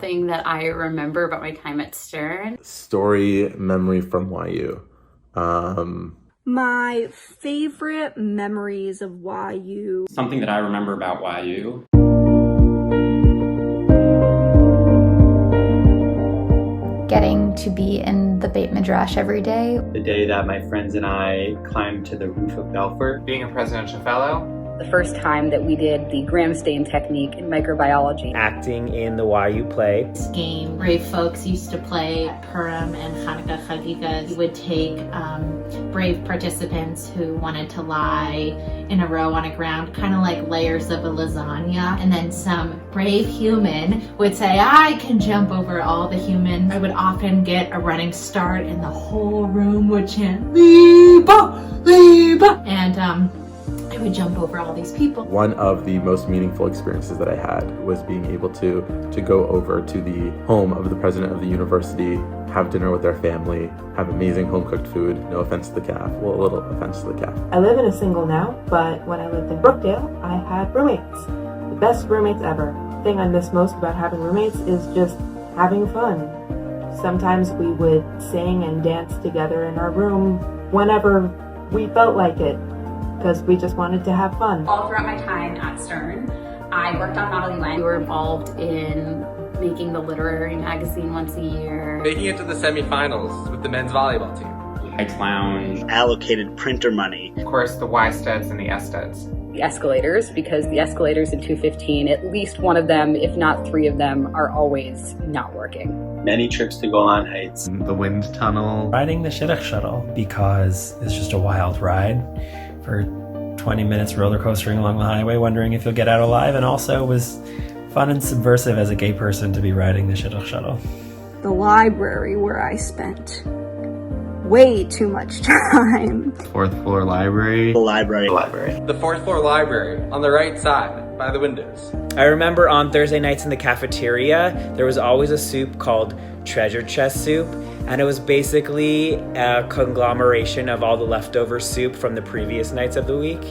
something that I remember about my time at Stern. Story memory from YU. My favorite memories of YU. Something that I remember about YU. Getting to be in the Beit Midrash every day. The day that my friends and I climbed to the roof of Balfour. Being a presidential fellow. The first time that we did the gram stain technique in microbiology. Acting in the YU play. This game brave folks used to play at Purim and Hanukkah Chagigas. We would take brave participants who wanted to lie in a row on a ground, kind of like layers of a lasagna, and then some brave human would say, I can jump over all the humans. I would often get a running start and the whole room would chant, Liba, Liba, and I would jump over all these people. One of the most meaningful experiences that I had was being able to go over to the home of the president of the university, have dinner with their family, have amazing home-cooked food. No offense to the calf. Well, a little offense to the calf. I live in a single now, but when I lived in Brookdale, I had roommates. The best roommates ever. The thing I miss most about having roommates is just having fun. Sometimes we would sing and dance together in our room whenever we felt like it, because we just wanted to have fun. All throughout my time at Stern, I worked on Model UN. We were involved in making the literary magazine once a year. Making it to the semifinals with the men's volleyball team. Heights Lounge. Allocated printer money. Of course, the Y studs and the S studs. The escalators, because the escalators in 215, at least one of them, if not three of them, are always not working. Many trips to Golan Heights. The wind tunnel. Riding the Shidduch shuttle, because it's just a wild ride. For 20 minutes roller coastering along the highway, wondering if you'll get out alive, and also was fun and subversive as a gay person to be riding the Shidduch shuttle. The library, where I spent way too much time. Fourth floor library. The library. The library. The fourth floor library on the right side by the windows. I remember on Thursday nights in the cafeteria, there was always a soup called treasure chest soup, and it was basically a conglomeration of all the leftover soup from the previous nights of the week.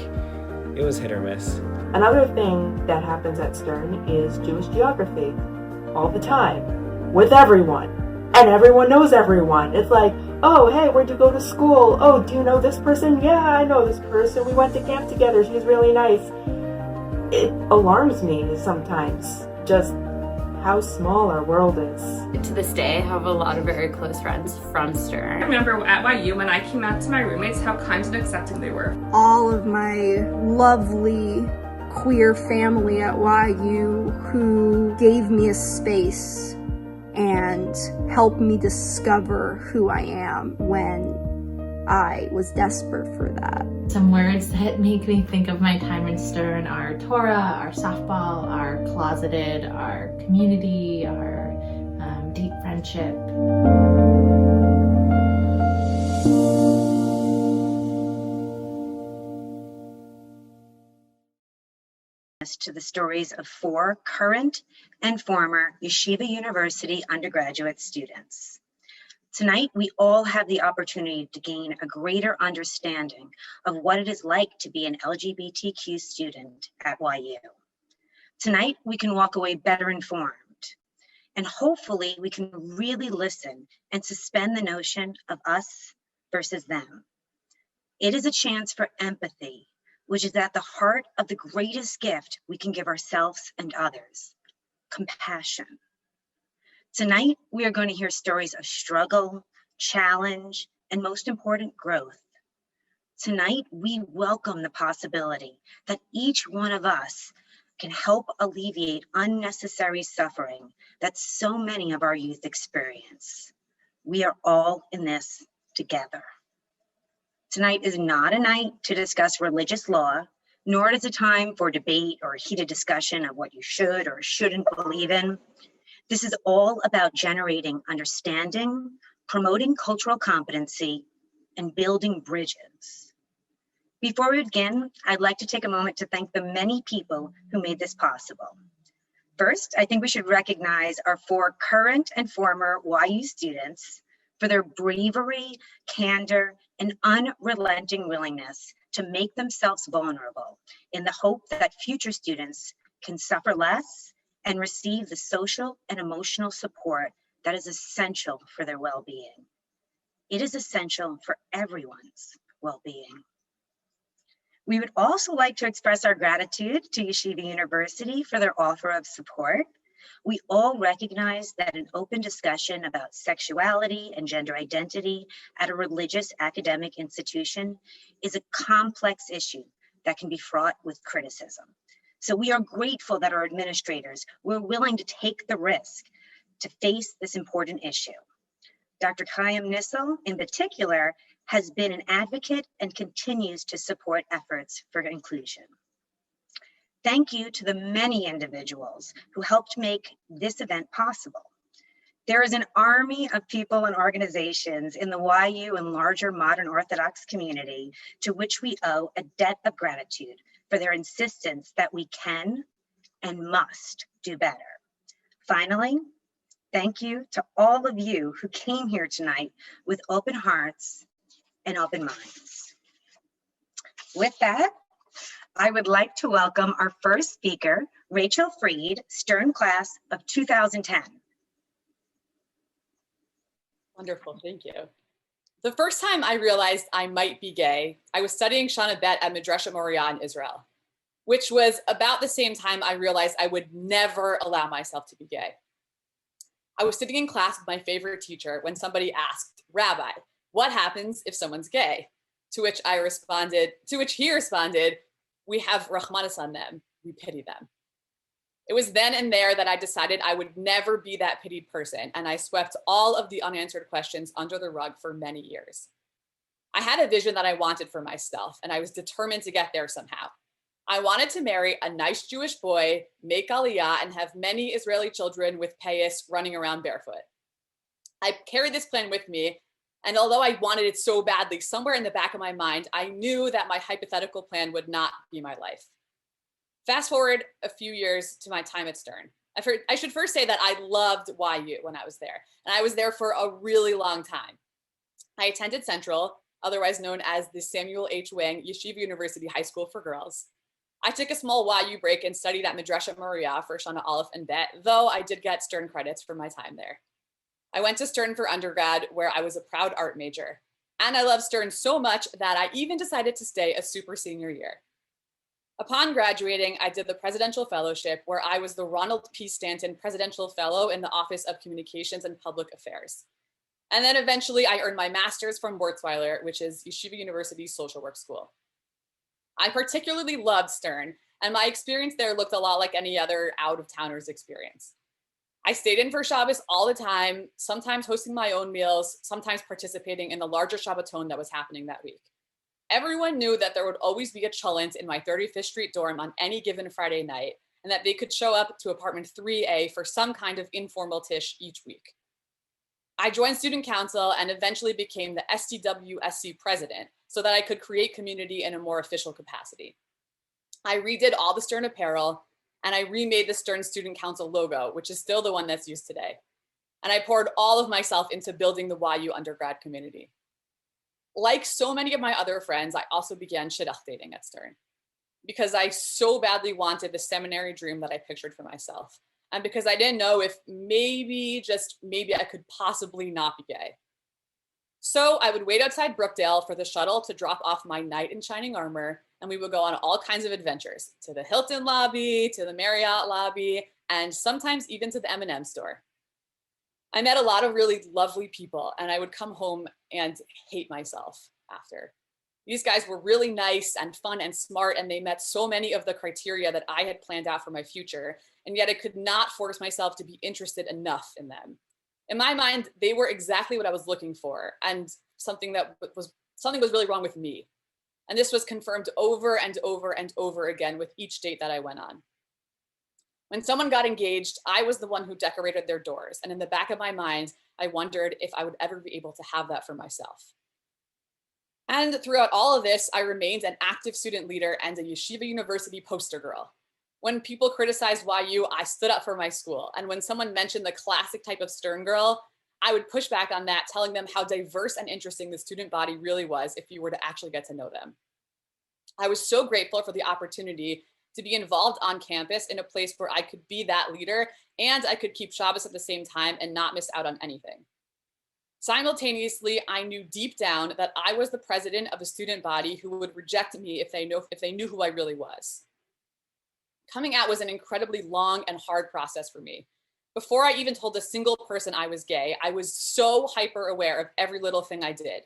It was hit or miss. Another thing that happens at Stern is Jewish geography. All the time. With everyone. And everyone knows everyone. It's like, oh, hey, where'd you go to school? Oh, do you know this person? Yeah, I know this person. We went to camp together. She's really nice. It alarms me sometimes, just how small our world is. To this day, I have a lot of very close friends from Stern. I remember at YU when I came out to my roommates how kind and accepting they were. All of my lovely queer family at YU who gave me a space and helped me discover who I am when I was desperate for that. Some words that make me think of my time in Stern are Torah, our softball, our closeted, our community, our deep friendship. To the stories of 4 current and former Yeshiva University undergraduate students. Tonight, we all have the opportunity to gain a greater understanding of what it is like to be an LGBTQ student at YU. Tonight, we can walk away better informed, and hopefully we can really listen and suspend the notion of us versus them. It is a chance for empathy, which is at the heart of the greatest gift we can give ourselves and others, compassion. Tonight, we are going to hear stories of struggle, challenge, and most important, growth. Tonight, we welcome the possibility that each one of us can help alleviate unnecessary suffering that so many of our youth experience. We are all in this together. Tonight is not a night to discuss religious law, nor is it a time for debate or heated discussion of what you should or shouldn't believe in. This is all about generating understanding, promoting cultural competency, and building bridges. Before we begin, I'd like to take a moment to thank the many people who made this possible. First, I think we should recognize our 4 current and former YU students for their bravery, candor, and unrelenting willingness to make themselves vulnerable in the hope that future students can suffer less and receive the social and emotional support that is essential for their well-being. It is essential for everyone's well-being. We would also like to express our gratitude to Yeshiva University for their offer of support. We all recognize that an open discussion about sexuality and gender identity at a religious academic institution is a complex issue that can be fraught with criticism. So we are grateful that our administrators were willing to take the risk to face this important issue. Dr. Chaim Nissel, in particular, has been an advocate and continues to support efforts for inclusion. Thank you to the many individuals who helped make this event possible. There is an army of people and organizations in the YU and larger modern Orthodox community to which we owe a debt of gratitude for their insistence that we can and must do better. Finally, thank you to all of you who came here tonight with open hearts and open minds. With that, I would like to welcome our first speaker, Rachel Freed, Stern Class of 2010. Wonderful, thank you. The first time I realized I might be gay, I was studying Shana Bet at Midrasha Moriah in Israel, which was about the same time I realized I would never allow myself to be gay. I was sitting in class with my favorite teacher when somebody asked, "Rabbi, what happens if someone's gay?" To which he responded, "We have Rahmanas on them, we pity them." It was then and there that I decided I would never be that pitied person, and I swept all of the unanswered questions under the rug for many years. I had a vision that I wanted for myself, and I was determined to get there somehow. I wanted to marry a nice Jewish boy, make Aliyah, and have many Israeli children with payas running around barefoot. I carried this plan with me, and although I wanted it so badly, somewhere in the back of my mind, I knew that my hypothetical plan would not be my life. Fast forward a few years to my time at Stern. I should first say that I loved YU when I was there, and I was there for a really long time. I attended Central, otherwise known as the Samuel H. Wang Yeshiva University High School for Girls. I took a small YU break and studied at Midrasha Moriah for Shana Aleph and Bet, though I did get Stern credits for my time there. I went to Stern for undergrad, where I was a proud art major. And I loved Stern so much that I even decided to stay a super senior year. Upon graduating, I did the Presidential Fellowship, where I was the Ronald P. Stanton Presidential Fellow in the Office of Communications and Public Affairs. And then eventually I earned my master's from Wurzweiler, which is Yeshiva University's social work school. I particularly loved Stern, and my experience there looked a lot like any other out-of-towner's experience. I stayed in for Shabbos all the time, sometimes hosting my own meals, sometimes participating in the larger Shabbaton that was happening that week. Everyone knew that there would always be a cholent in my 35th Street dorm on any given Friday night, and that they could show up to apartment 3A for some kind of informal tish each week. I joined student council and eventually became the STWSC president so that I could create community in a more official capacity. I redid all the Stern apparel, and I remade the Stern Student Council logo, which is still the one that's used today. And I poured all of myself into building the YU undergrad community. Like so many of my other friends, I also began shidduch dating at Stern because I so badly wanted the seminary dream that I pictured for myself. And because I didn't know if maybe, just maybe, I could possibly not be gay. So I would wait outside Brookdale for the shuttle to drop off my knight in shining armor, and we would go on all kinds of adventures, to the Hilton lobby, to the Marriott lobby, and sometimes even to the M&M store. I met a lot of really lovely people, and I would come home and hate myself after. These guys were really nice and fun and smart, and they met so many of the criteria that I had planned out for my future, and yet I could not force myself to be interested enough in them. In my mind, they were exactly what I was looking for, and something was really wrong with me. And this was confirmed over and over and over again with each date that I went on. When someone got engaged, I was the one who decorated their doors, and in the back of my mind, I wondered if I would ever be able to have that for myself. And throughout all of this, I remained an active student leader and a Yeshiva University poster girl. When people criticized YU, I stood up for my school. And when someone mentioned the classic type of Stern girl, I would push back on that, telling them how diverse and interesting the student body really was if you were to actually get to know them. I was so grateful for the opportunity to be involved on campus in a place where I could be that leader and I could keep Shabbos at the same time and not miss out on anything. Simultaneously, I knew deep down that I was the president of a student body who would reject me if they knew who I really was. Coming out was an incredibly long and hard process for me. Before I even told a single person I was gay, I was so hyper aware of every little thing I did.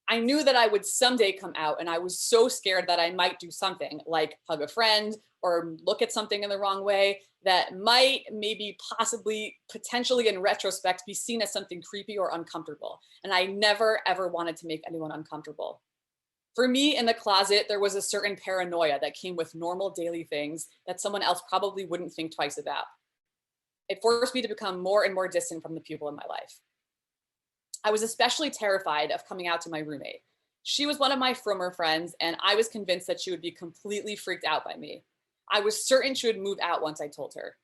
I knew that I would someday come out, and I was so scared that I might do something like hug a friend or look at something in the wrong way that might, maybe, possibly, potentially in retrospect, be seen as something creepy or uncomfortable. And I never, ever wanted to make anyone uncomfortable. For me, in the closet, there was a certain paranoia that came with normal daily things that someone else probably wouldn't think twice about. It forced me to become more and more distant from the people in my life. I was especially terrified of coming out to my roommate. She was one of my former friends, and I was convinced that she would be completely freaked out by me. I was certain she would move out once I told her.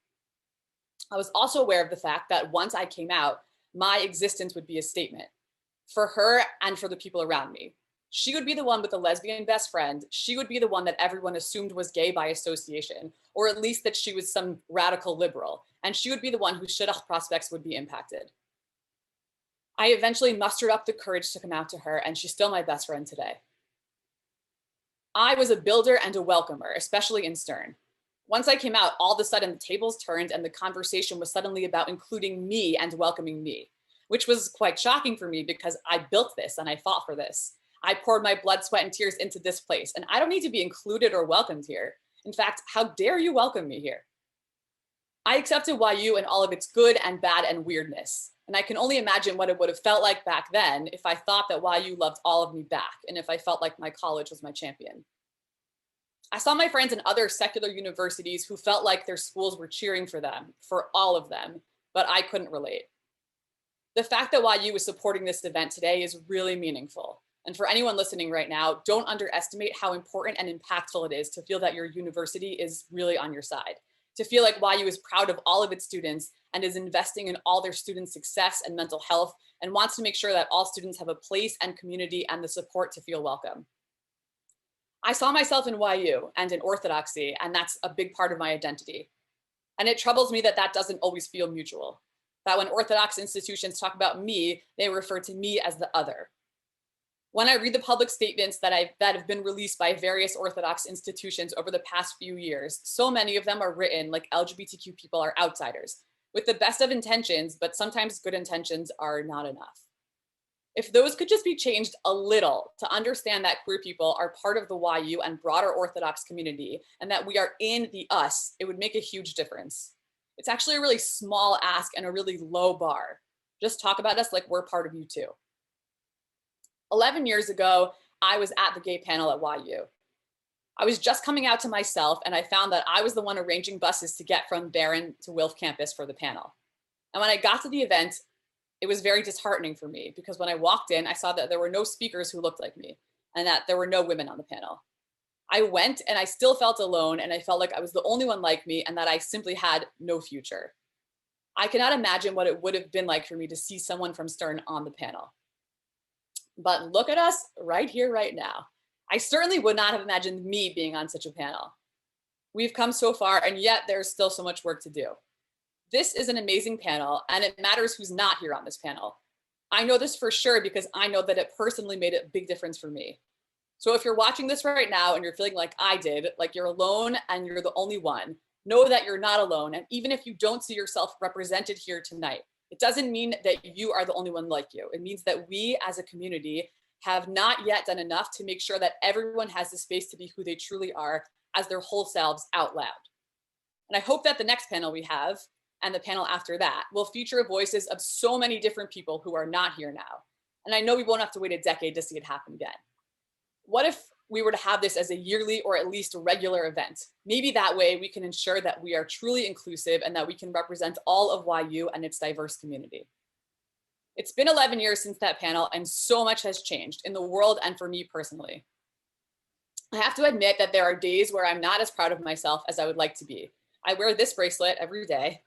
I was also aware of the fact that once I came out, my existence would be a statement for her and for the people around me. She would be the one with the lesbian best friend. She would be the one that everyone assumed was gay by association, or at least that she was some radical liberal. And she would be the one whose shidduch prospects would be impacted. I eventually mustered up the courage to come out to her, and she's still my best friend today. I was a builder and a welcomer, especially in Stern. Once I came out, all of a sudden the tables turned and the conversation was suddenly about including me and welcoming me, which was quite shocking for me because I built this and I fought for this. I poured my blood, sweat, and tears into this place, and I don't need to be included or welcomed here. In fact, how dare you welcome me here? I accepted YU and all of its good and bad and weirdness. And I can only imagine what it would have felt like back then if I thought that YU loved all of me back and if I felt like my college was my champion. I saw my friends in other secular universities who felt like their schools were cheering for them, for all of them, but I couldn't relate. The fact that YU is supporting this event today is really meaningful. And for anyone listening right now, don't underestimate how important and impactful it is to feel that your university is really on your side, to feel like YU is proud of all of its students and is investing in all their students' success and mental health and wants to make sure that all students have a place and community and the support to feel welcome. I saw myself in YU and in Orthodoxy, and that's a big part of my identity. And it troubles me that that doesn't always feel mutual, that when Orthodox institutions talk about me, they refer to me as the other. When I read the public statements that have been released by various Orthodox institutions over the past few years, so many of them are written like LGBTQ people are outsiders, with the best of intentions, but sometimes good intentions are not enough. If those could just be changed a little to understand that queer people are part of the YU and broader Orthodox community, and that we are in the us, it would make a huge difference. It's actually a really small ask and a really low bar. Just talk about us like we're part of you too. 11 years ago, I was at the gay panel at YU. I was just coming out to myself, and I found that I was the one arranging buses to get from Barron to Wilf campus for the panel. And when I got to the event, it was very disheartening for me because when I walked in, I saw that there were no speakers who looked like me and that there were no women on the panel. I went and I still felt alone, and I felt like I was the only one like me and that I simply had no future. I cannot imagine what it would have been like for me to see someone from Stern on the panel. But look at us right here, right now. I certainly would not have imagined me being on such a panel. We've come so far, and yet there's still so much work to do. This is an amazing panel, and it matters who's not here on this panel. I know this for sure because I know that it personally made a big difference for me. So if you're watching this right now and you're feeling like I did, like you're alone and you're the only one, know that you're not alone. And even if you don't see yourself represented here tonight, it doesn't mean that you are the only one like you. It means that we as a community have not yet done enough to make sure that everyone has the space to be who they truly are as their whole selves out loud. And I hope that the next panel we have and the panel after that will feature voices of so many different people who are not here now. And I know we won't have to wait a decade to see it happen again. What if we were to have this as a yearly or at least a regular event? Maybe that way we can ensure that we are truly inclusive and that we can represent all of YU and its diverse community. It's been 11 years since that panel, and so much has changed in the world and for me personally. I have to admit that there are days where I'm not as proud of myself as I would like to be. I wear this bracelet every day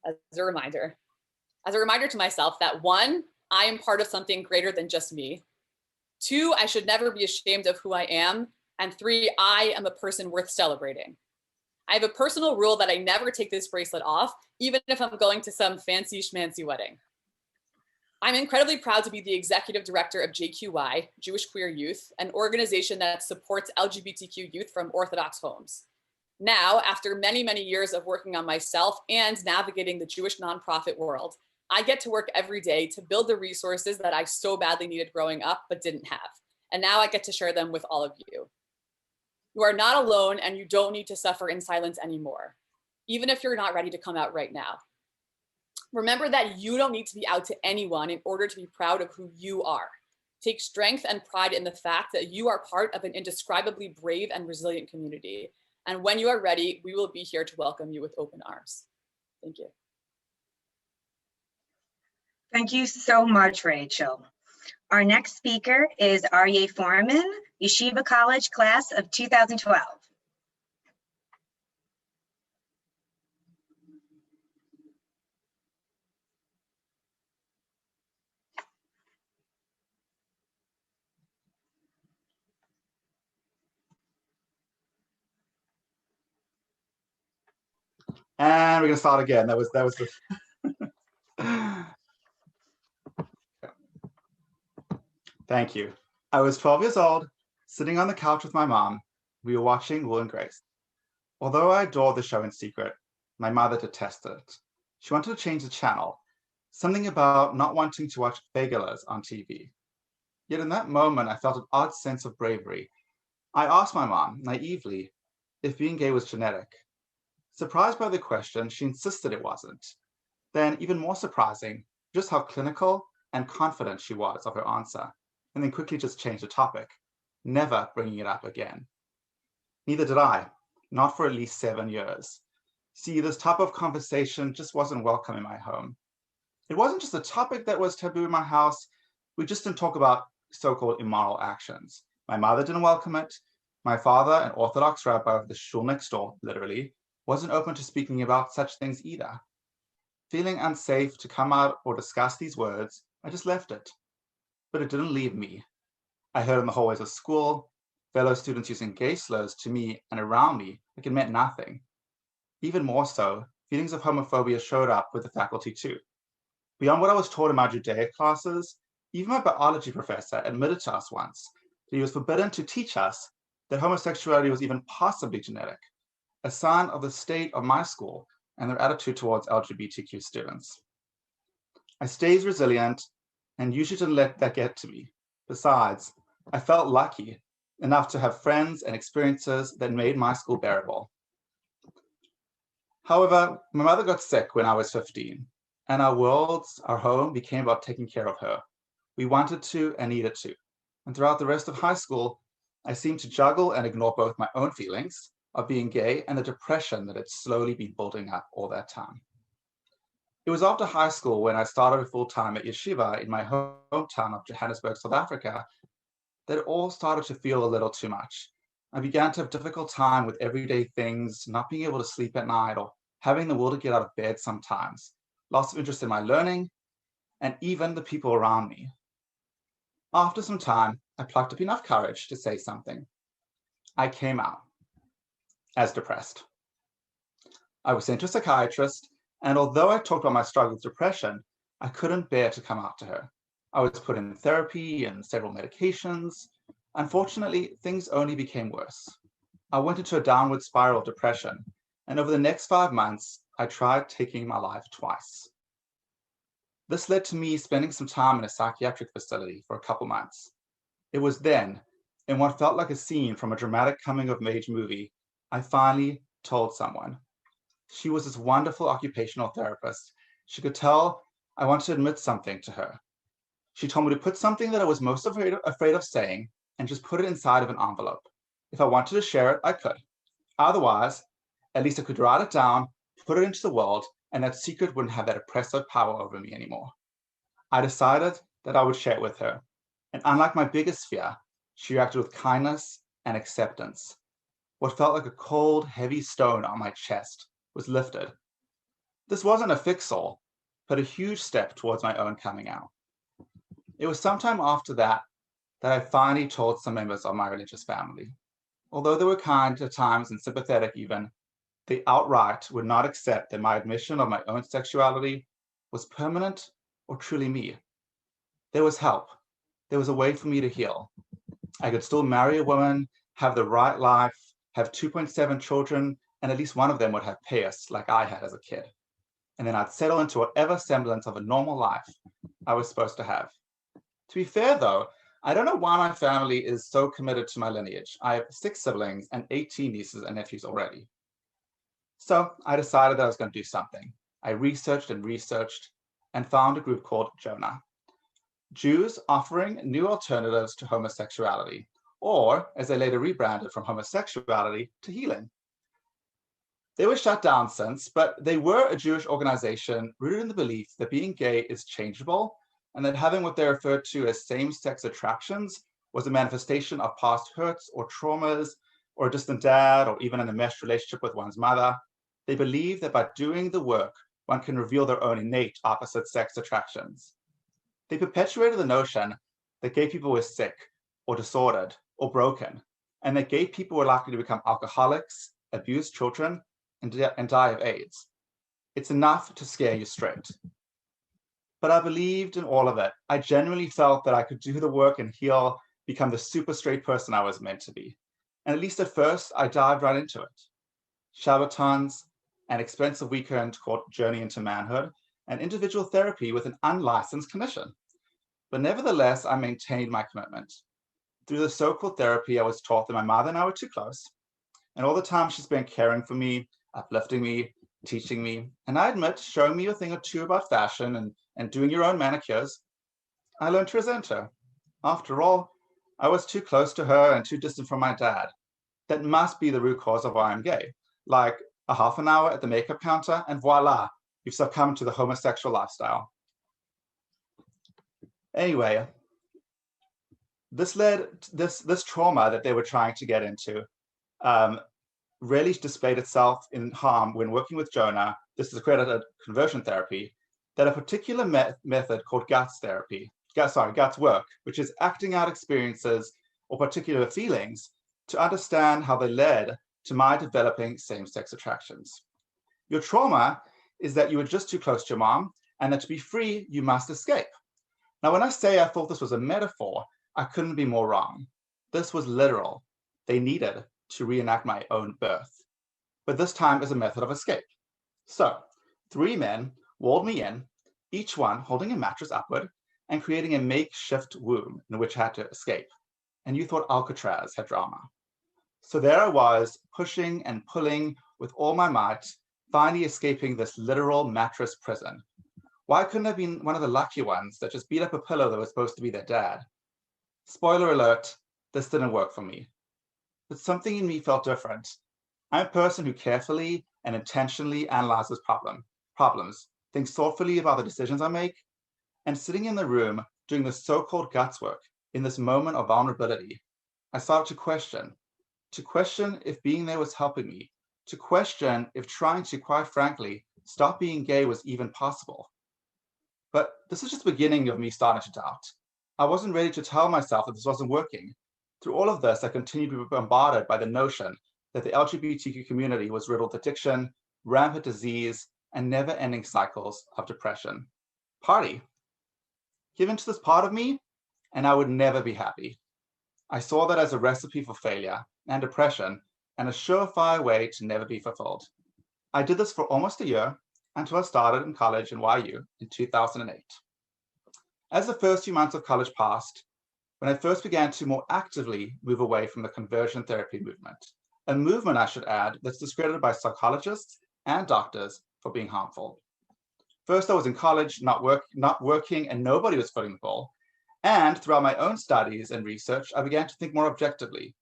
as a reminder to myself that 1, I am part of something greater than just me. 2, I should never be ashamed of who I am. And 3, I am a person worth celebrating. I have a personal rule that I never take this bracelet off, even if I'm going to some fancy schmancy wedding. I'm incredibly proud to be the executive director of JQY, Jewish Queer Youth, an organization that supports LGBTQ youth from Orthodox homes. Now, after many, many years of working on myself and navigating the Jewish nonprofit world, I get to work every day to build the resources that I so badly needed growing up but didn't have. And now I get to share them with all of you. You are not alone, and you don't need to suffer in silence anymore, even if you're not ready to come out right now. Remember that you don't need to be out to anyone in order to be proud of who you are. Take strength and pride in the fact that you are part of an indescribably brave and resilient community. And when you are ready, we will be here to welcome you with open arms. Thank you. Thank you so much, Rachel. Our next speaker is Aryeh Foreman, Yeshiva College class of 2012. And we're gonna start again. That was the Thank you. I was 12 years old, sitting on the couch with my mom. We were watching Will and Grace. Although I adored the show in secret, my mother detested it. She wanted to change the channel, something about not wanting to watch Begelas on TV. Yet in that moment, I felt an odd sense of bravery. I asked my mom, naively, if being gay was genetic. Surprised by the question, she insisted it wasn't. Then, even more surprising, just how clinical and confident she was of her answer, and then quickly just changed the topic, never bringing it up again. Neither did I, not for at least 7 years. See, this type of conversation just wasn't welcome in my home. It wasn't just a topic that was taboo in my house, we just didn't talk about so-called immoral actions. My mother didn't welcome it. My father, an Orthodox rabbi of the shul next door, literally, wasn't open to speaking about such things either. Feeling unsafe to come out or discuss these words, I just left it. But it didn't leave me. I heard in the hallways of school, fellow students using gay slurs to me and around me like it meant nothing. Even more so, feelings of homophobia showed up with the faculty too. Beyond what I was taught in my Judaic classes, even my biology professor admitted to us once that he was forbidden to teach us that homosexuality was even possibly genetic, a sign of the state of my school and their attitude towards LGBTQ students. I stayed resilient and usually didn't let that get to me. Besides, I felt lucky enough to have friends and experiences that made my school bearable. However, my mother got sick when I was 15, and our home became about taking care of her. We wanted to and needed to. And throughout the rest of high school, I seemed to juggle and ignore both my own feelings of being gay and the depression that had slowly been building up all that time. It was after high school when I started full-time at Yeshiva in my hometown of Johannesburg, South Africa, that it all started to feel a little too much. I began to have a difficult time with everyday things, not being able to sleep at night or having the will to get out of bed sometimes, loss of interest in my learning, and even the people around me. After some time, I plucked up enough courage to say something. I came out as depressed. I was sent to a psychiatrist, and although I talked about my struggle with depression, I couldn't bear to come out to her. I was put in therapy and several medications. Unfortunately, things only became worse. I went into a downward spiral of depression, and over the next 5 months, I tried taking my life twice. This led to me spending some time in a psychiatric facility for a couple months. It was then, in what felt like a scene from a dramatic coming-of-age movie, I finally told someone. She was this wonderful occupational therapist. She could tell I wanted to admit something to her. She told me to put something that I was most afraid of saying and just put it inside of an envelope. If I wanted to share it, I could. Otherwise, at least I could write it down, put it into the world, and that secret wouldn't have that oppressive power over me anymore. I decided that I would share it with her. And unlike my biggest fear, she reacted with kindness and acceptance. What felt like a cold, heavy stone on my chest was lifted. This wasn't a fix-all, but a huge step towards my own coming out. It was sometime after that I finally told some members of my religious family. although they were kind at times and sympathetic even, they outright would not accept that my admission of my own sexuality was permanent or truly me. There was help. There was a way for me to heal. I could still marry a woman, have the right life, have 2.7 children, and at least one of them would have payas like I had as a kid. And then I'd settle into whatever semblance of a normal life I was supposed to have. To be fair though, I don't know why my family is so committed to my lineage. I have 6 siblings and 18 nieces and nephews already. So I decided that I was going to do something. I researched and found a group called Jonah. Jews offering new alternatives to homosexuality, or as they later rebranded from homosexuality to healing. They were shut down since, but they were a Jewish organization rooted in the belief that being gay is changeable and that having what they referred to as same-sex attractions was a manifestation of past hurts or traumas or a distant dad or even an enmeshed relationship with one's mother. They believe that by doing the work, one can reveal their own innate opposite sex attractions. They perpetuated the notion that gay people were sick or disordered or broken, and that gay people were likely to become alcoholics, abuse children, and die of AIDS. It's enough to scare you straight. But I believed in all of it. I genuinely felt that I could do the work and heal, become the super straight person I was meant to be. And at least at first, I dived right into it. Shabbatons, an expensive weekend called Journey into Manhood, and individual therapy with an unlicensed clinician. But nevertheless, I maintained my commitment. Through the so-called therapy, I was taught that my mother and I were too close. And all the time she spent caring for me, uplifting me, teaching me, and I admit, showing me a thing or two about fashion and doing your own manicures, I learned to resent her. After all, I was too close to her and too distant from my dad. That must be the root cause of why I'm gay. Like a half an hour at the makeup counter and voila, you've succumbed to the homosexual lifestyle. Anyway, this trauma that they were trying to get into really displayed itself in harm when working with Jonah. This is accredited conversion therapy, that a particular method called guts work, which is acting out experiences or particular feelings to understand how they led to my developing same-sex attractions. Your trauma is that you were just too close to your mom, and that to be free, you must escape. Now, when I say I thought this was a metaphor, I couldn't be more wrong. This was literal. They needed to reenact my own birth, but this time as a method of escape. So 3 men walled me in, each one holding a mattress upward and creating a makeshift womb in which I had to escape. And you thought Alcatraz had drama. So there I was, pushing and pulling with all my might, finally escaping this literal mattress prison. Why couldn't I have been one of the lucky ones that just beat up a pillow that was supposed to be their dad? Spoiler alert, this didn't work for me. But something in me felt different. I'm a person who carefully and intentionally analyzes problems, thinks thoughtfully about the decisions I make, and sitting in the room doing the so-called guts work in this moment of vulnerability, I started to question if being there was helping me, to question if trying to, quite frankly, stop being gay was even possible. But this is just the beginning of me starting to doubt. I wasn't ready to tell myself that this wasn't working. Through all of this, I continued to be bombarded by the notion that the LGBTQ community was riddled with addiction, rampant disease, and never-ending cycles of depression. Party. Give into this part of me, and I would never be happy. I saw that as a recipe for failure and depression, and a surefire way to never be fulfilled. I did this for almost a year until I started in college in YU in 2008. As the first few months of college passed, when I first began to more actively move away from the conversion therapy movement, a movement, I should add, that's discredited by psychologists and doctors for being harmful. First, I was in college, not working, and nobody was footing the bill. And throughout my own studies and research, I began to think more objectively,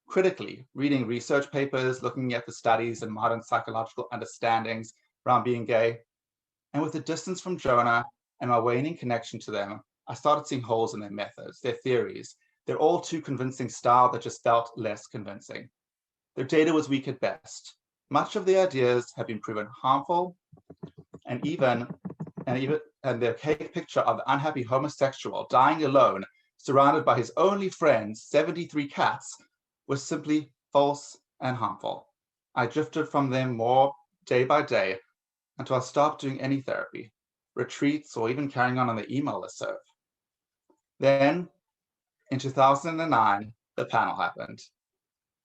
critically, reading research papers, looking at the studies and modern psychological understandings around being gay. And with the distance from Jonah and my waning connection to them, I started seeing holes in their methods, their theories, their all too convincing style that just felt less convincing. Their data was weak at best. Much of the ideas have been proven harmful, and their cake picture of the unhappy homosexual dying alone, surrounded by his only friends, 73 cats, was simply false and harmful. I drifted from them more day by day until I stopped doing any therapy, retreats, or even carrying on the email listserv. Then, in 2009, the panel happened.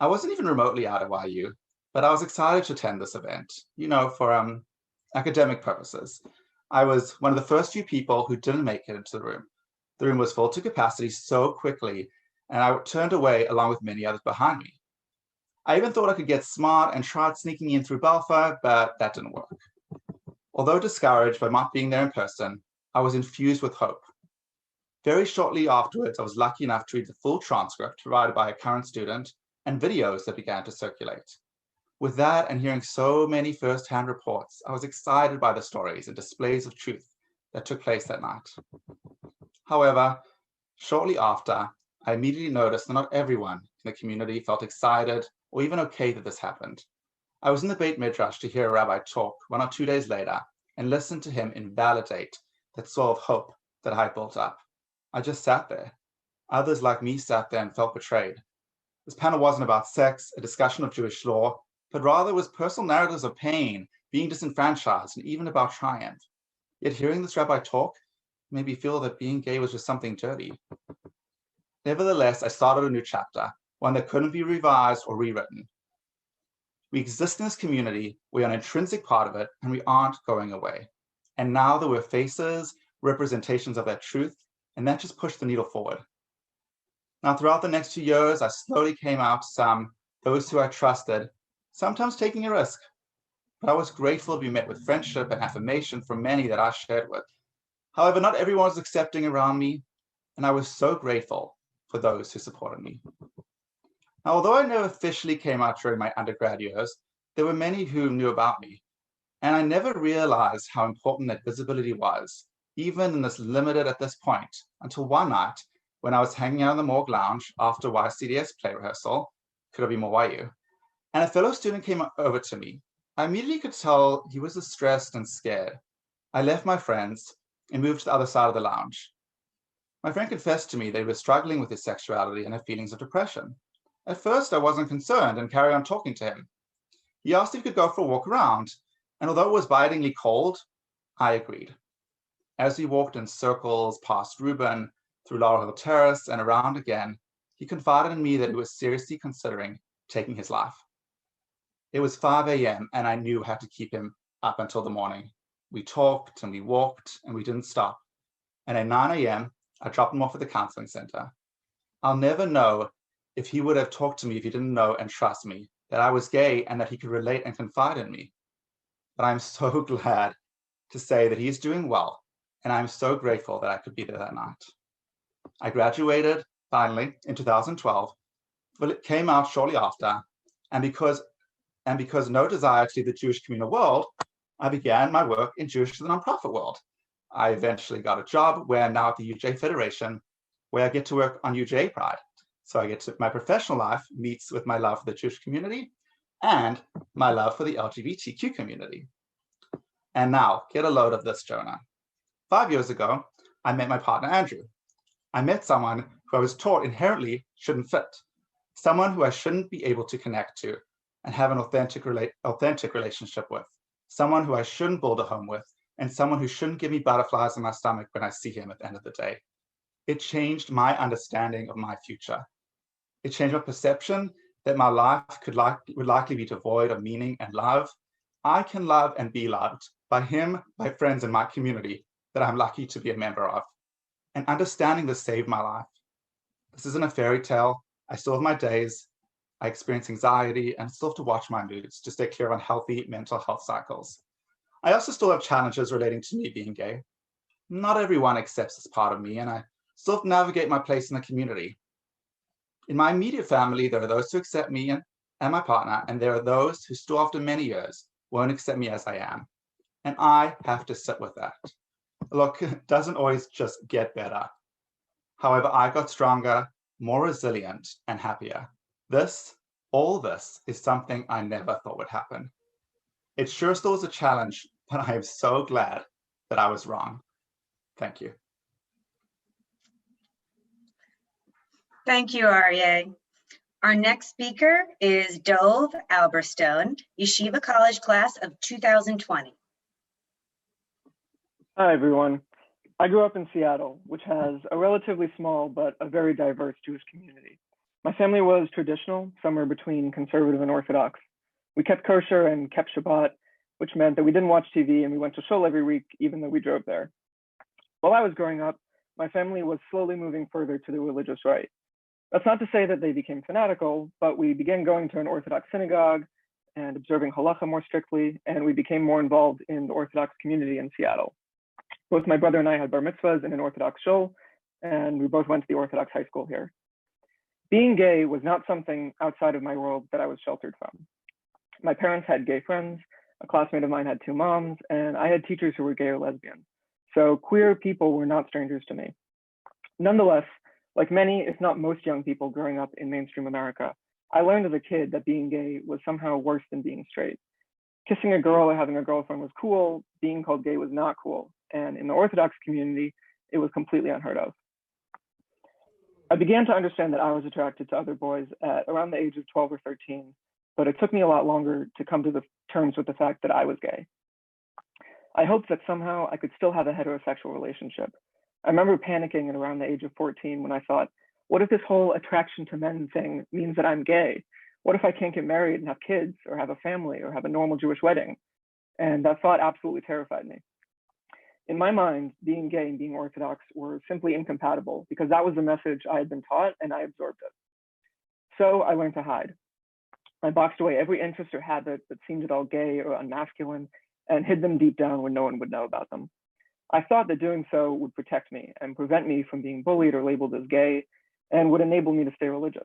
I wasn't even remotely out of YU, but I was excited to attend this event, for academic purposes. I was one of the first few people who didn't make it into the room. The room was full to capacity so quickly, and I turned away along with many others behind me. I even thought I could get smart and tried sneaking in through Balfour, but that didn't work. Although discouraged by not being there in person, I was infused with hope. Very shortly afterwards, I was lucky enough to read the full transcript provided by a current student and videos that began to circulate. With that and hearing so many first-hand reports, I was excited by the stories and displays of truth that took place that night. However, shortly after, I immediately noticed that not everyone in the community felt excited or even okay that this happened. I was in the Beit Midrash to hear a rabbi talk 1 or 2 days later and listen to him invalidate that soil of hope that I had built up. I just sat there. Others like me sat there and felt betrayed. This panel wasn't about sex, a discussion of Jewish law, but rather was personal narratives of pain, being disenfranchised, and even about triumph. Yet hearing this rabbi talk made me feel that being gay was just something dirty. Nevertheless, I started a new chapter, one that couldn't be revised or rewritten. We exist in this community, we are an intrinsic part of it, and we aren't going away. And now that we're faces, representations of that truth, and that just pushed the needle forward. Now, throughout the next 2 years, I slowly came out to some, those who I trusted, sometimes taking a risk. But I was grateful to be met with friendship and affirmation from many that I shared with. However, not everyone was accepting around me, and I was so grateful for those who supported me. Now, although I never officially came out during my undergrad years, there were many who knew about me, and I never realized how important that visibility was, even in this limited at this point, until one night when I was hanging out in the morgue lounge after YCDS play rehearsal, could have been more YU, and a fellow student came over to me. I immediately could tell he was distressed and scared. I left my friends and moved to the other side of the lounge. My friend confessed to me that he was struggling with his sexuality and had feelings of depression. At first, I wasn't concerned and carried on talking to him. He asked if he could go for a walk around, and although it was bitingly cold, I agreed. As we walked in circles past Reuben, through Laurel Hill Terrace, and around again, he confided in me that he was seriously considering taking his life. It was 5 a.m., and I knew I had to keep him up until the morning. We talked and we walked, and we didn't stop. And at 9 a.m., I dropped him off at the counseling center. I'll never know if he would have talked to me if he didn't know and trust me, that I was gay and that he could relate and confide in me. But I'm so glad to say that he's doing well, and I'm so grateful that I could be there that night. I graduated, finally, in 2012, but it came out shortly after, and because no desire to leave the Jewish communal world, I began my work in Jewish to the nonprofit world. I eventually got a job where I'm now at the UJ Federation, where I get to work on UJ Pride. So I get to, my professional life meets with my love for the Jewish community and my love for the LGBTQ community. And now, get a load of this, Jonah. 5 years ago, I met my partner, Andrew. I met someone who I was taught inherently shouldn't fit, someone who I shouldn't be able to connect to and have an authentic relationship with, someone who I shouldn't build a home with, and someone who shouldn't give me butterflies in my stomach when I see him at the end of the day. It changed my understanding of my future. It changed my perception that my life would likely be devoid of meaning and love. I can love and be loved by him, by friends in my community that I'm lucky to be a member of. And understanding this saved my life. This isn't a fairy tale. I still have my days. I experience anxiety and still have to watch my moods to stay clear on healthy mental health cycles. I also still have challenges relating to me being gay. Not everyone accepts this part of me, and I still have to navigate my place in the community. In my immediate family, there are those who accept me and my partner, and there are those who still after many years won't accept me as I am. And I have to sit with that. Look, it doesn't always just get better. However, I got stronger, more resilient, and happier. All this is something I never thought would happen. It sure still is a challenge, but I am so glad that I was wrong. Thank you. Thank you, Aryeh. Our next speaker is Dove Alberstone, Yeshiva College class of 2020. Hi, everyone. I grew up in Seattle, which has a relatively small but a very diverse Jewish community. My family was traditional, somewhere between conservative and Orthodox. We kept kosher and kept Shabbat, which meant that we didn't watch TV and we went to shul every week, even though we drove there. While I was growing up, my family was slowly moving further to the religious right. That's not to say that they became fanatical, but we began going to an Orthodox synagogue and observing halacha more strictly, and we became more involved in the Orthodox community in Seattle. Both my brother and I had bar mitzvahs in an Orthodox shul, and we both went to the Orthodox high school here. Being gay was not something outside of my world that I was sheltered from. My parents had gay friends, a classmate of mine had 2 moms, and I had teachers who were gay or lesbian. So queer people were not strangers to me. Nonetheless, like many, if not most young people growing up in mainstream America, I learned as a kid that being gay was somehow worse than being straight. Kissing a girl or having a girlfriend was cool, being called gay was not cool, and in the Orthodox community, it was completely unheard of. I began to understand that I was attracted to other boys at around the age of 12 or 13, but it took me a lot longer to come to the terms with the fact that I was gay. I hoped that somehow I could still have a heterosexual relationship. I remember panicking at around the age of 14 when I thought, what if this whole attraction to men thing means that I'm gay? What if I can't get married and have kids or have a family or have a normal Jewish wedding? And that thought absolutely terrified me. In my mind, being gay and being Orthodox were simply incompatible because that was the message I had been taught and I absorbed it. So I learned to hide. I boxed away every interest or habit that seemed at all gay or unmasculine and hid them deep down where no one would know about them. I thought that doing so would protect me and prevent me from being bullied or labeled as gay and would enable me to stay religious.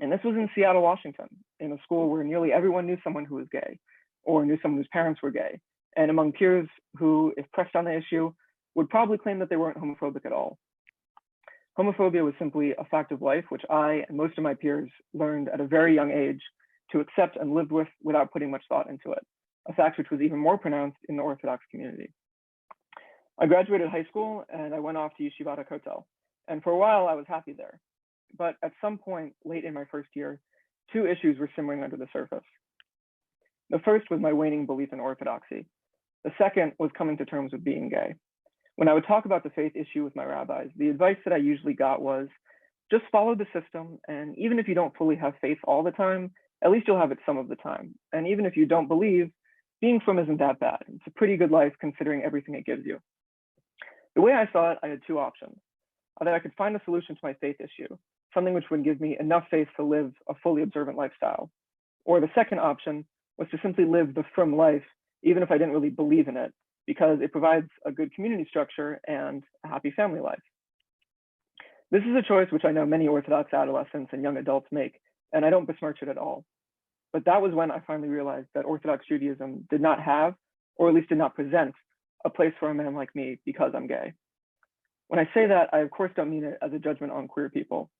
And this was in Seattle, Washington, in a school where nearly everyone knew someone who was gay or knew someone whose parents were gay, and among peers who, if pressed on the issue, would probably claim that they weren't homophobic at all. Homophobia was simply a fact of life, which I and most of my peers learned at a very young age to accept and live with without putting much thought into it, a fact which was even more pronounced in the Orthodox community. I graduated high school and I went off to Yeshiva Kotel, and for a while I was happy there. But at some point late in my first year, 2 issues were simmering under the surface. The first was my waning belief in Orthodoxy. The second was coming to terms with being gay. When I would talk about the faith issue with my rabbis, the advice that I usually got was, just follow the system, and even if you don't fully have faith all the time, at least you'll have it some of the time. And even if you don't believe, being frum isn't that bad. It's a pretty good life considering everything it gives you. The way I saw it, I had 2 options. Either I could find a solution to my faith issue, something which would give me enough faith to live a fully observant lifestyle. Or the second option was to simply live the frum life, even if I didn't really believe in it, because it provides a good community structure and a happy family life. This is a choice which I know many Orthodox adolescents and young adults make, and I don't besmirch it at all. But that was when I finally realized that Orthodox Judaism did not have, or at least did not present, a place for a man like me because I'm gay. When I say that, I of course don't mean it as a judgment on queer people.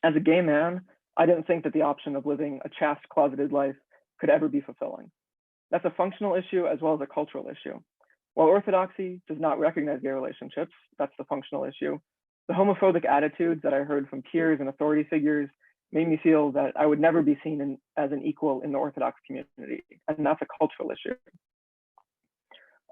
As a gay man, I didn't think that the option of living a chaste, closeted life could ever be fulfilling. That's a functional issue as well as a cultural issue. While Orthodoxy does not recognize gay relationships, that's the functional issue, the homophobic attitudes that I heard from peers and authority figures made me feel that I would never be seen as an equal in the Orthodox community, and that's a cultural issue.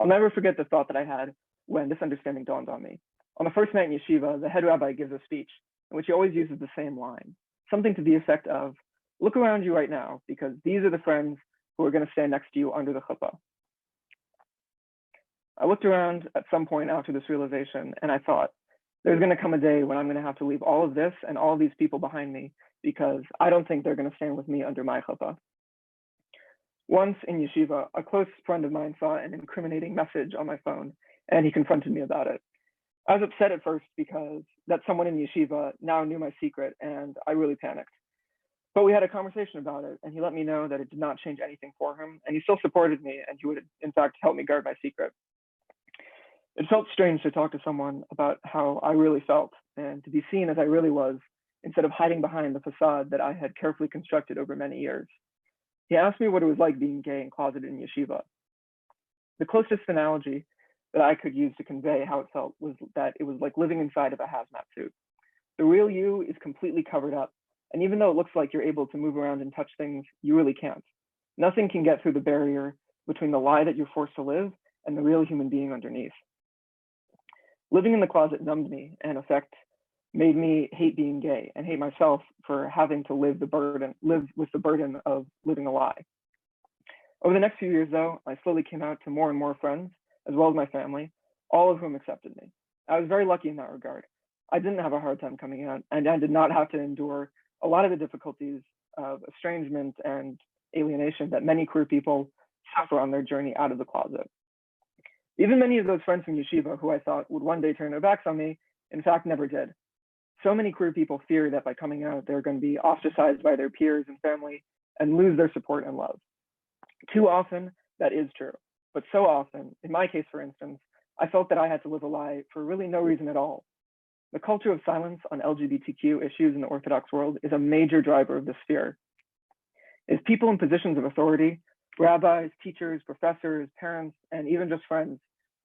I'll never forget the thought that I had when this understanding dawned on me. On the first night in yeshiva, the head rabbi gives a speech in which he always uses the same line, something to the effect of, look around you right now, because these are the friends who are going to stand next to you under the chuppah. I looked around at some point after this realization, and I thought, there's going to come a day when I'm going to have to leave all of this and all of these people behind me because I don't think they're going to stand with me under my chuppah. Once in yeshiva, a close friend of mine saw an incriminating message on my phone, and he confronted me about it. I was upset at first because that someone in yeshiva now knew my secret, and I really panicked. But we had a conversation about it, and he let me know that it did not change anything for him, and he still supported me, and he would, in fact, help me guard my secret. It felt strange to talk to someone about how I really felt, and to be seen as I really was, instead of hiding behind the facade that I had carefully constructed over many years. He asked me what it was like being gay and closeted in yeshiva. The closest analogy that I could use to convey how it felt was that it was like living inside of a hazmat suit. The real you is completely covered up, And even though it looks like you're able to move around and touch things, you really can't. Nothing can get through the barrier between the lie that you're forced to live and the real human being underneath. Living in the closet numbed me and, in effect, made me hate being gay and hate myself for having to live with the burden of living a lie. Over the next few years, though, I slowly came out to more and more friends, as well as my family, all of whom accepted me. I was very lucky in that regard. I didn't have a hard time coming out, and I did not have to endure a lot of the difficulties of estrangement and alienation that many queer people suffer on their journey out of the closet. Even many of those friends from Yeshiva who I thought would one day turn their backs on me, in fact, never did. So many queer people fear that by coming out, they're going to be ostracized by their peers and family and lose their support and love. Too often, that is true. But so often, in my case, for instance, I felt that I had to live a lie for really no reason at all. The culture of silence on LGBTQ issues in the Orthodox world is a major driver of this fear. If people in positions of authority, rabbis, teachers, professors, parents, and even just friends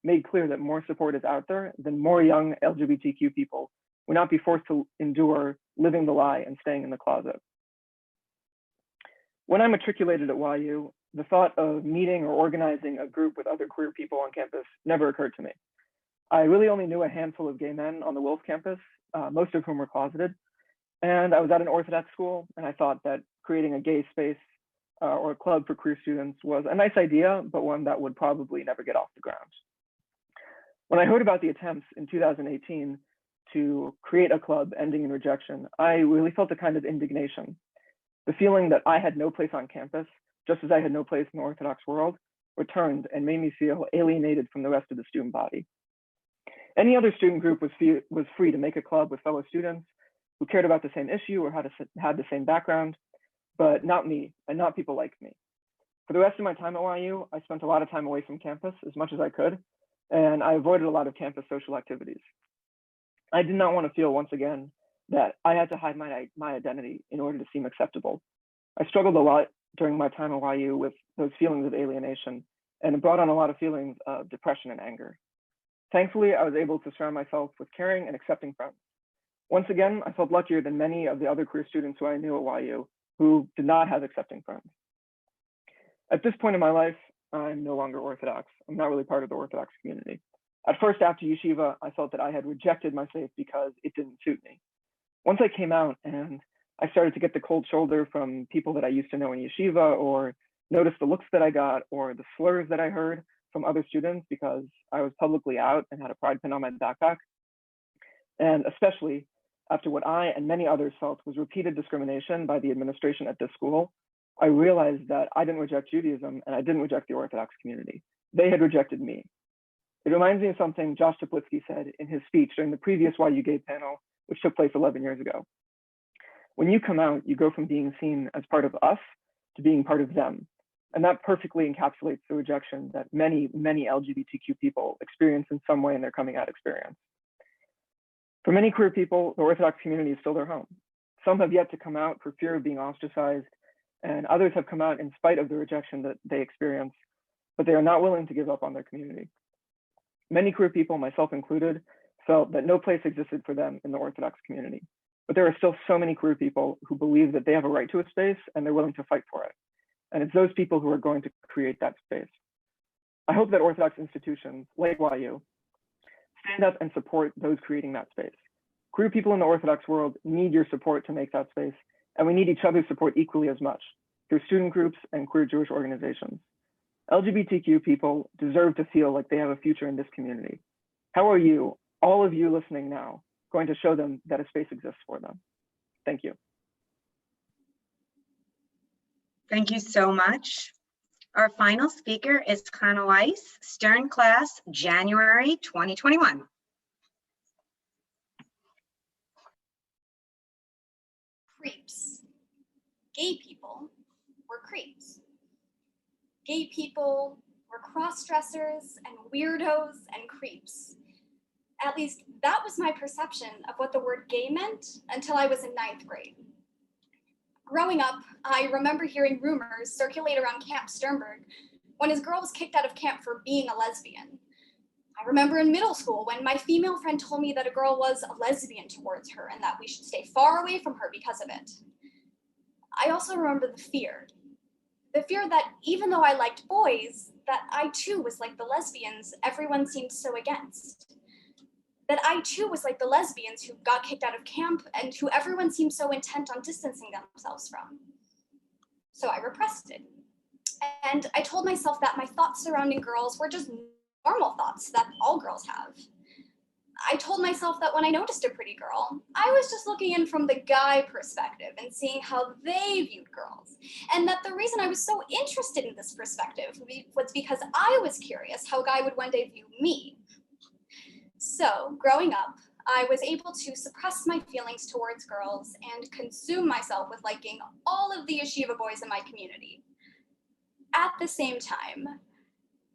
made clear that more support is out there, then more young LGBTQ people would not be forced to endure living the lie and staying in the closet. When I matriculated at YU, the thought of meeting or organizing a group with other queer people on campus never occurred to me. I really only knew a handful of gay men on the Wolf campus, most of whom were closeted. And I was at an Orthodox school, and I thought that creating a gay space or a club for queer students was a nice idea, but one that would probably never get off the ground. When I heard about the attempts in 2018 to create a club ending in rejection, I really felt a kind of indignation. The feeling that I had no place on campus, just as I had no place in the Orthodox world, returned and made me feel alienated from the rest of the student body. Any other student group was free to make a club with fellow students who cared about the same issue or had the same background, but not me and not people like me. For the rest of my time at YU, I spent a lot of time away from campus as much as I could, and I avoided a lot of campus social activities. I did not want to feel once again that I had to hide my identity in order to seem acceptable. I struggled a lot during my time at YU with those feelings of alienation, and it brought on a lot of feelings of depression and anger. Thankfully, I was able to surround myself with caring and accepting friends. Once again, I felt luckier than many of the other queer students who I knew at YU who did not have accepting friends. At this point in my life, I'm no longer Orthodox. I'm not really part of the Orthodox community. At first, after Yeshiva, I felt that I had rejected my faith because it didn't suit me. Once I came out and I started to get the cold shoulder from people that I used to know in Yeshiva, or notice the looks that I got, or the slurs that I heard from other students because I was publicly out and had a pride pin on my backpack. And especially after what I and many others felt was repeated discrimination by the administration at this school, I realized that I didn't reject Judaism and I didn't reject the Orthodox community. They had rejected me. It reminds me of something Josh Toplitsky said in his speech during the previous YU Gay panel, which took place 11 years ago. When you come out, you go from being seen as part of us to being part of them. And that perfectly encapsulates the rejection that many, many LGBTQ people experience in some way in their coming out experience. For many queer people, the Orthodox community is still their home. Some have yet to come out for fear of being ostracized, and others have come out in spite of the rejection that they experience, but they are not willing to give up on their community. Many queer people, myself included, felt that no place existed for them in the Orthodox community. But there are still so many queer people who believe that they have a right to a space and they're willing to fight for it. And it's those people who are going to create that space. I hope that Orthodox institutions like YU stand up and support those creating that space. Queer people in the Orthodox world need your support to make that space, and we need each other's support equally as much through student groups and queer Jewish organizations. LGBTQ people deserve to feel like they have a future in this community. How are you, all of you listening now, going to show them that a space exists for them? Thank you. Thank you so much. Our final speaker is Hannah Weiss, Stern Class, January 2021. Creeps. Gay people were creeps. Gay people were cross-dressers and weirdos and creeps. At least that was my perception of what the word gay meant until I was in 9th grade. Growing up, I remember hearing rumors circulate around Camp Sternberg when his girl was kicked out of camp for being a lesbian. I remember in middle school when my female friend told me that a girl was a lesbian towards her and that we should stay far away from her because of it. I also remember the fear that even though I liked boys, that I too was like the lesbians everyone seemed so against. That I too was like the lesbians who got kicked out of camp and who everyone seemed so intent on distancing themselves from. So I repressed it. And I told myself that my thoughts surrounding girls were just normal thoughts that all girls have. I told myself that when I noticed a pretty girl, I was just looking in from the guy perspective and seeing how they viewed girls. And that the reason I was so interested in this perspective was because I was curious how a guy would one day view me. So, growing up, I was able to suppress my feelings towards girls and consume myself with liking all of the yeshiva boys in my community. At the same time,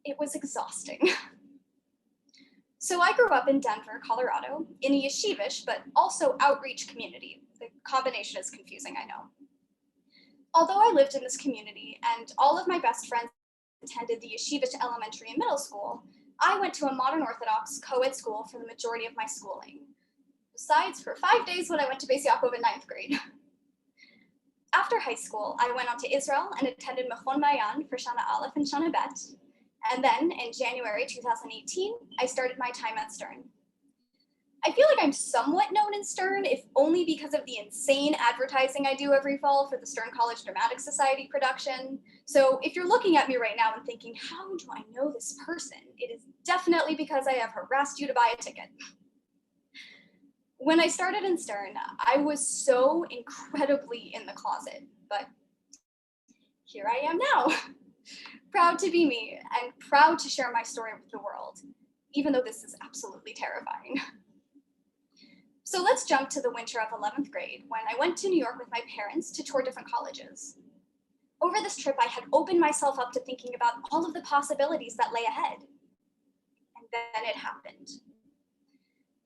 it was exhausting. So I grew up in Denver, Colorado, in a yeshivish but also outreach community. The combination is confusing, I know. Although I lived in this community and all of my best friends attended the yeshivish elementary and middle school, I went to a modern Orthodox co-ed school for the majority of my schooling. Besides, for 5 days when I went to Beis Yaakov in 9th grade. After high school, I went on to Israel and attended Mechon Mayan for Shana Aleph and Shana Bet. And then, in January 2018, I started my time at Stern. I feel like I'm somewhat known in Stern, if only because of the insane advertising I do every fall for the Stern College Dramatic Society production. So if you're looking at me right now and thinking, how do I know this person? It is definitely because I have harassed you to buy a ticket. When I started in Stern, I was so incredibly in the closet, but here I am now. Proud to be me and proud to share my story with the world, even though this is absolutely terrifying. So let's jump to the winter of 11th grade when I went to New York with my parents to tour different colleges. Over this trip, I had opened myself up to thinking about all of the possibilities that lay ahead. And then it happened.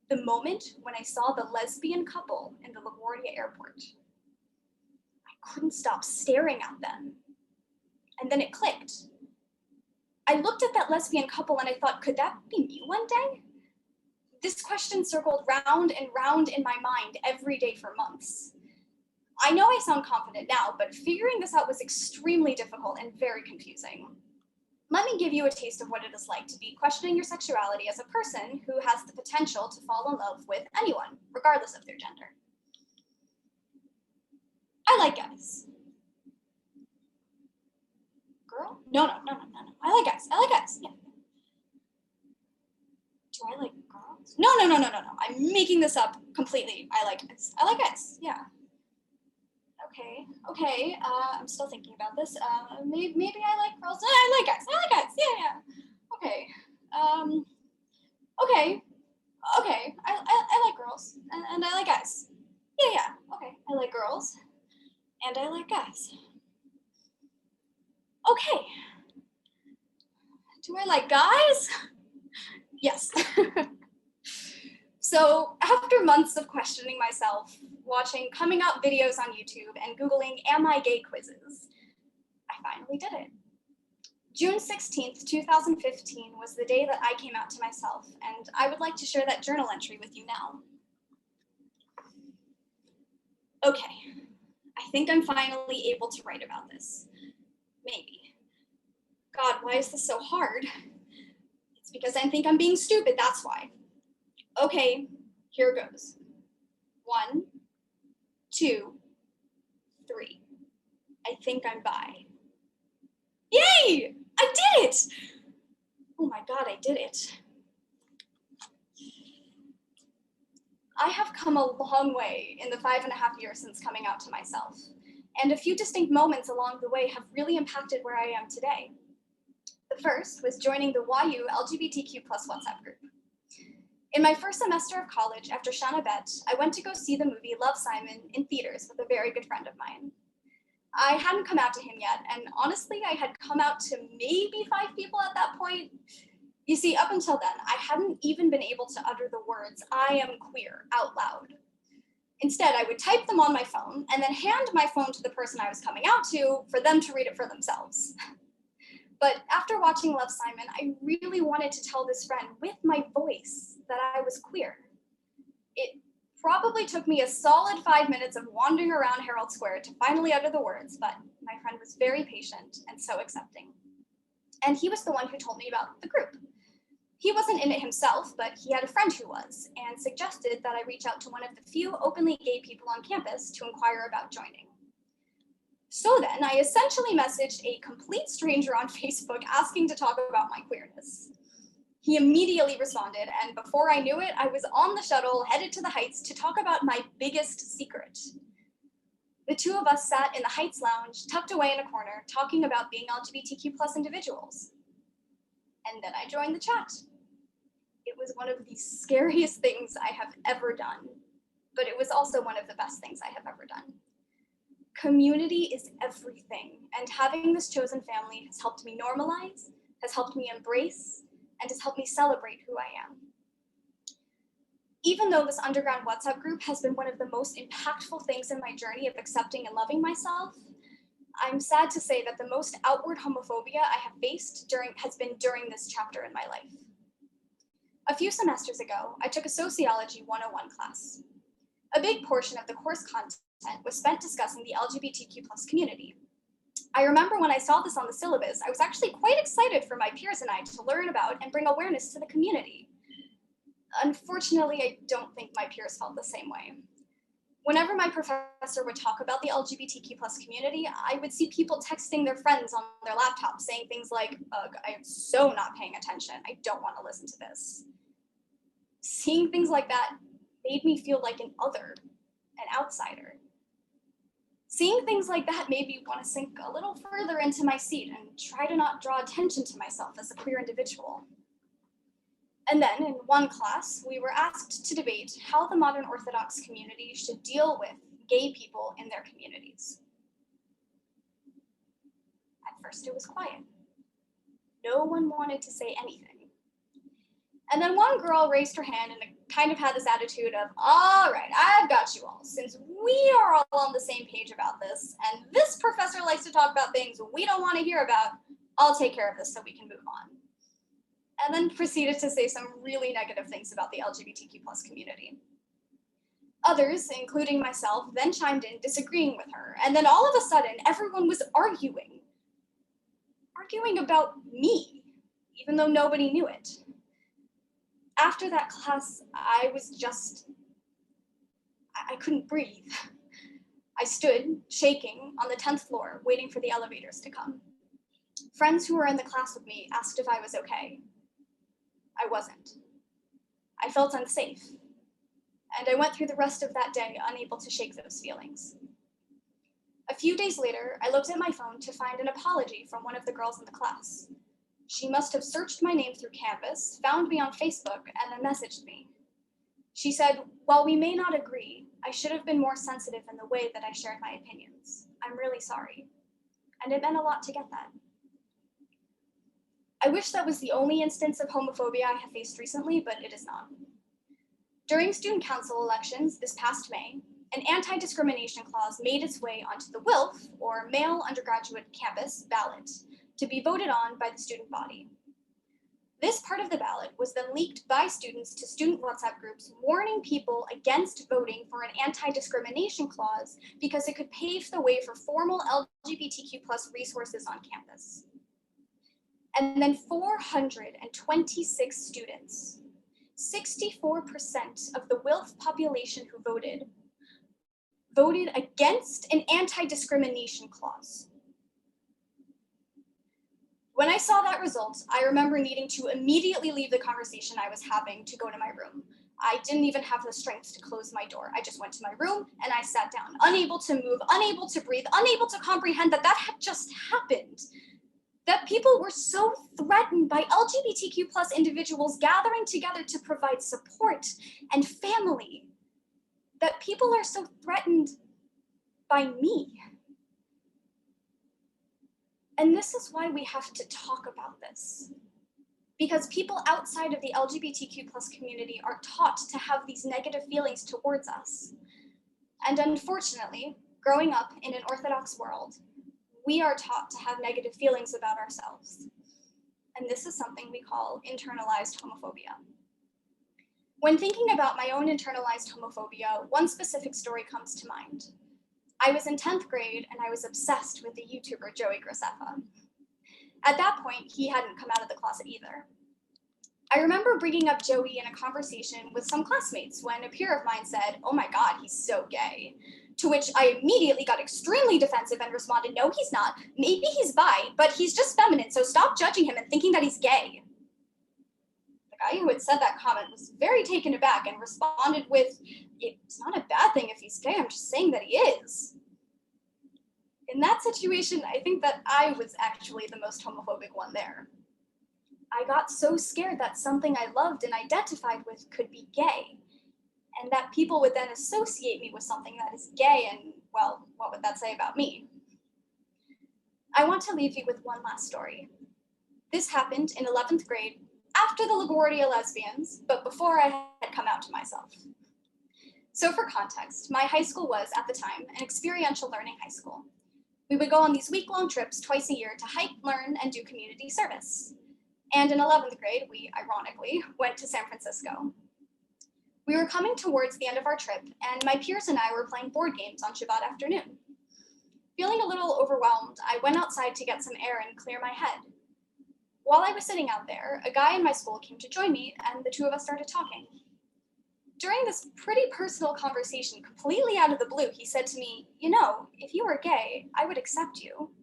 The moment when I saw the lesbian couple in the LaGuardia airport. I couldn't stop staring at them. And then it clicked. I looked at that lesbian couple and I thought, could that be me one day? This question circled round and round in my mind every day for months. I know I sound confident now, but figuring this out was extremely difficult and very confusing. Let me give you a taste of what it is like to be questioning your sexuality as a person who has the potential to fall in love with anyone, regardless of their gender. I like guys. Girl? No. I like guys, yeah. Do I like girls? No. I'm making this up completely. I like guys, yeah. Okay, I'm still thinking about this. Maybe I like girls. I like guys, yeah. Okay, I like girls, and I like guys. Yeah, okay, I like girls, and I like guys. Okay. Do I like guys? Yes. So after months of questioning myself, watching coming out videos on YouTube and Googling "Am I gay" quizzes, I finally did it. June 16th, 2015 was the day that I came out to myself, and I would like to share that journal entry with you now. Okay, I think I'm finally able to write about this. Maybe. God, why is this so hard? It's because I think I'm being stupid, that's why. Okay, here goes. 1, 2, 3. I think I'm bi. Yay! I did it! Oh my God, I did it. I have come a long way in the 5.5 years since coming out to myself, and a few distinct moments along the way have really impacted where I am today. The first was joining the YU LGBTQ+ WhatsApp group. In my first semester of college after Shana Bet, I went to go see the movie Love, Simon in theaters with a very good friend of mine. I hadn't come out to him yet, and honestly, I had come out to maybe 5 people at that point. You see, up until then, I hadn't even been able to utter the words, "I am queer," out loud. Instead, I would type them on my phone and then hand my phone to the person I was coming out to for them to read it for themselves. But after watching Love, Simon, I really wanted to tell this friend with my voice that I was queer. It probably took me a solid 5 minutes of wandering around Herald Square to finally utter the words, but my friend was very patient and so accepting. And he was the one who told me about the group. He wasn't in it himself, but he had a friend who was, and suggested that I reach out to one of the few openly gay people on campus to inquire about joining. So then, I essentially messaged a complete stranger on Facebook asking to talk about my queerness. He immediately responded, and before I knew it, I was on the shuttle headed to the Heights to talk about my biggest secret. The two of us sat in the Heights lounge, tucked away in a corner, talking about being LGBTQ+ individuals. And then I joined the chat. It was one of the scariest things I have ever done, but it was also one of the best things I have ever done. Community is everything, and having this chosen family has helped me normalize, has helped me embrace, and has helped me celebrate who I am. Even though this undergrad WhatsApp group has been one of the most impactful things in my journey of accepting and loving myself, I'm sad to say that the most outward homophobia I have faced has been during this chapter in my life. A few semesters ago, I took a Sociology 101 class. A big portion of the course content was spent discussing the LGBTQ+ community. I remember when I saw this on the syllabus, I was actually quite excited for my peers and I to learn about and bring awareness to the community. Unfortunately, I don't think my peers felt the same way. Whenever my professor would talk about the LGBTQ+ community, I would see people texting their friends on their laptops saying things like, "Ugh, I am so not paying attention. I don't want to listen to this." Seeing things like that made me feel like an other, an outsider. Seeing things like that made me want to sink a little further into my seat and try to not draw attention to myself as a queer individual. And then in one class, we were asked to debate how the modern Orthodox community should deal with gay people in their communities. At first it was quiet. No one wanted to say anything. And then one girl raised her hand and kind of had this attitude of, "All right, I've got you all. Since we are all on the same page about this, and this professor likes to talk about things we don't want to hear about, I'll take care of this so we can move on." And then proceeded to say some really negative things about the LGBTQ+ community. Others, including myself, then chimed in disagreeing with her, and then all of a sudden, everyone was arguing about me, even though nobody knew it. After that class, I couldn't breathe. I stood, shaking, on the 10th floor, waiting for the elevators to come. Friends who were in the class with me asked if I was okay. I wasn't. I felt unsafe, and I went through the rest of that day unable to shake those feelings. A few days later, I looked at my phone to find an apology from one of the girls in the class. She must have searched my name through Canvas, found me on Facebook, and then messaged me. She said, "While we may not agree, I should have been more sensitive in the way that I shared my opinions. I'm really sorry." And it meant a lot to get that. I wish that was the only instance of homophobia I have faced recently, but it is not. During student council elections this past May, an anti-discrimination clause made its way onto the WILF, or Male Undergraduate Campus, ballot to be voted on by the student body. This part of the ballot was then leaked by students to student WhatsApp groups warning people against voting for an anti-discrimination clause because it could pave the way for formal LGBTQ+ resources on campus. And then 426 students, 64% of the WILF population who voted against an anti-discrimination clause. When I saw that result, I remember needing to immediately leave the conversation I was having to go to my room. I didn't even have the strength to close my door. I just went to my room and I sat down, unable to move, unable to breathe, unable to comprehend that that had just happened. That people were so threatened by LGBTQ+ individuals gathering together to provide support and family. That people are so threatened by me. And this is why we have to talk about this. Because people outside of the LGBTQ+ community are taught to have these negative feelings towards us. And unfortunately, growing up in an Orthodox world, we are taught to have negative feelings about ourselves. And this is something we call internalized homophobia. When thinking about my own internalized homophobia, one specific story comes to mind. I was in 10th grade and I was obsessed with the YouTuber Joey Graceffa. At that point, he hadn't come out of the closet either. I remember bringing up Joey in a conversation with some classmates when a peer of mine said, "Oh my God, he's so gay." To which I immediately got extremely defensive and responded, "No, he's not. Maybe he's bi, but he's just feminine, so stop judging him and thinking that he's gay." The guy who had said that comment was very taken aback and responded with, "It's not a bad thing if he's gay, I'm just saying that he is." In that situation, I think that I was actually the most homophobic one there. I got so scared that something I loved and identified with could be gay, and that people would then associate me with something that is gay, and, well, what would that say about me? I want to leave you with one last story. This happened in 11th grade, after the LaGuardia lesbians, but before I had come out to myself. So for context, my high school was, at the time, an experiential learning high school. We would go on these week-long trips twice a year to hike, learn, and do community service. And in 11th grade, we, ironically, went to San Francisco. We were coming towards the end of our trip, and my peers and I were playing board games on Shabbat afternoon. Feeling a little overwhelmed, I went outside to get some air and clear my head. While I was sitting out there, a guy in my school came to join me, and the two of us started talking. During this pretty personal conversation, completely out of the blue, he said to me, "You know, if you were gay, I would accept you."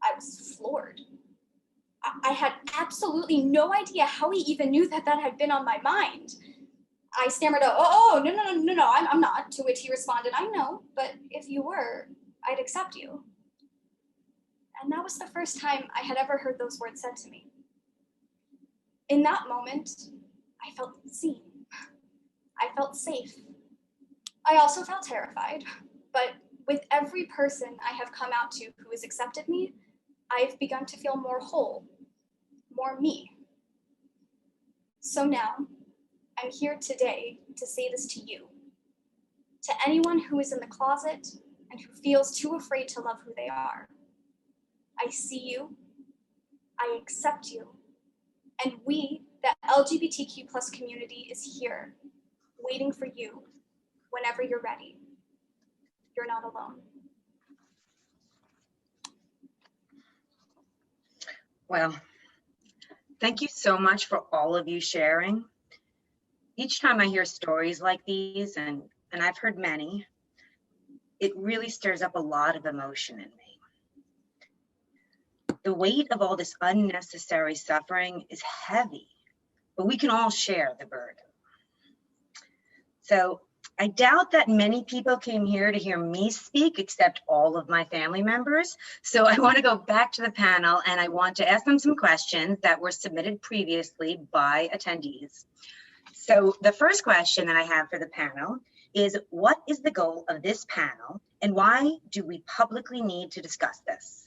I was floored. I had absolutely no idea how he even knew that that had been on my mind. I stammered out, no, I'm not," to which he responded, "I know, but if you were, I'd accept you." And that was the first time I had ever heard those words said to me. In that moment, I felt seen. I felt safe. I also felt terrified, but with every person I have come out to who has accepted me, I've begun to feel more whole, more me. So now, I'm here today to say this to you. To anyone who is in the closet and who feels too afraid to love who they are. I see you, I accept you, and we, the LGBTQ+ community, is here, waiting for you whenever you're ready. You're not alone. Well, thank you so much for all of you sharing. Each time I hear stories like these, and I've heard many, it really stirs up a lot of emotion in me. The weight of all this unnecessary suffering is heavy, but we can all share the burden. So I doubt that many people came here to hear me speak, except all of my family members. So I want to go back to the panel, and I want to ask them some questions that were submitted previously by attendees. So the first question that I have for the panel is, what is the goal of this panel, and why do we publicly need to discuss this?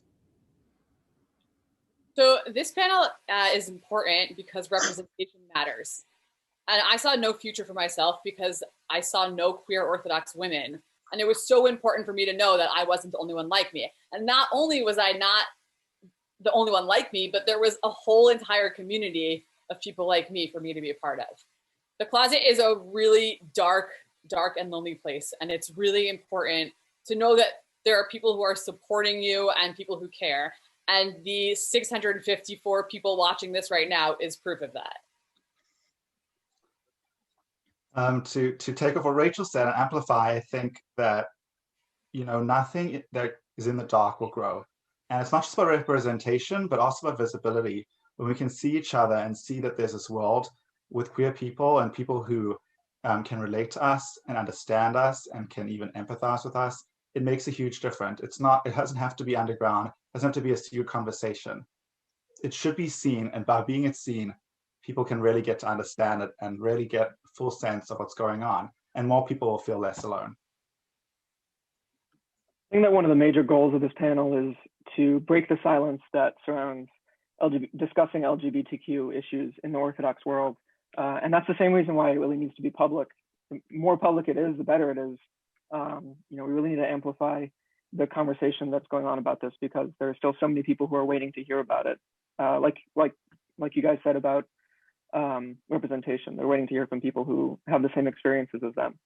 So this panel is important because representation matters. And I saw no future for myself because I saw no queer Orthodox women. And it was so important for me to know that I wasn't the only one like me. And not only was I not the only one like me, but there was a whole entire community of people like me for me to be a part of. The closet is a really dark and lonely place. And it's really important to know that there are people who are supporting you and people who care. And the 654 people watching this right now is proof of that. To take off what Rachel said and amplify, I think that, nothing that is in the dark will grow. And it's not just about representation, but also about visibility. When we can see each other and see that there's this world with queer people and people who can relate to us and understand us and can even empathize with us, it makes a huge difference. It doesn't have to be underground. It doesn't have to be a secret conversation. It should be seen, and by being seen, people can really get to understand it and really get a full sense of what's going on, and more people will feel less alone. I think that one of the major goals of this panel is to break the silence that surrounds discussing LGBTQ issues in the Orthodox world. And that's the same reason why it really needs to be public. The more public it is, the better it is. We really need to amplify the conversation that's going on about this, because there are still so many people who are waiting to hear about it. Like you guys said about representation. They're waiting to hear from people who have the same experiences as them.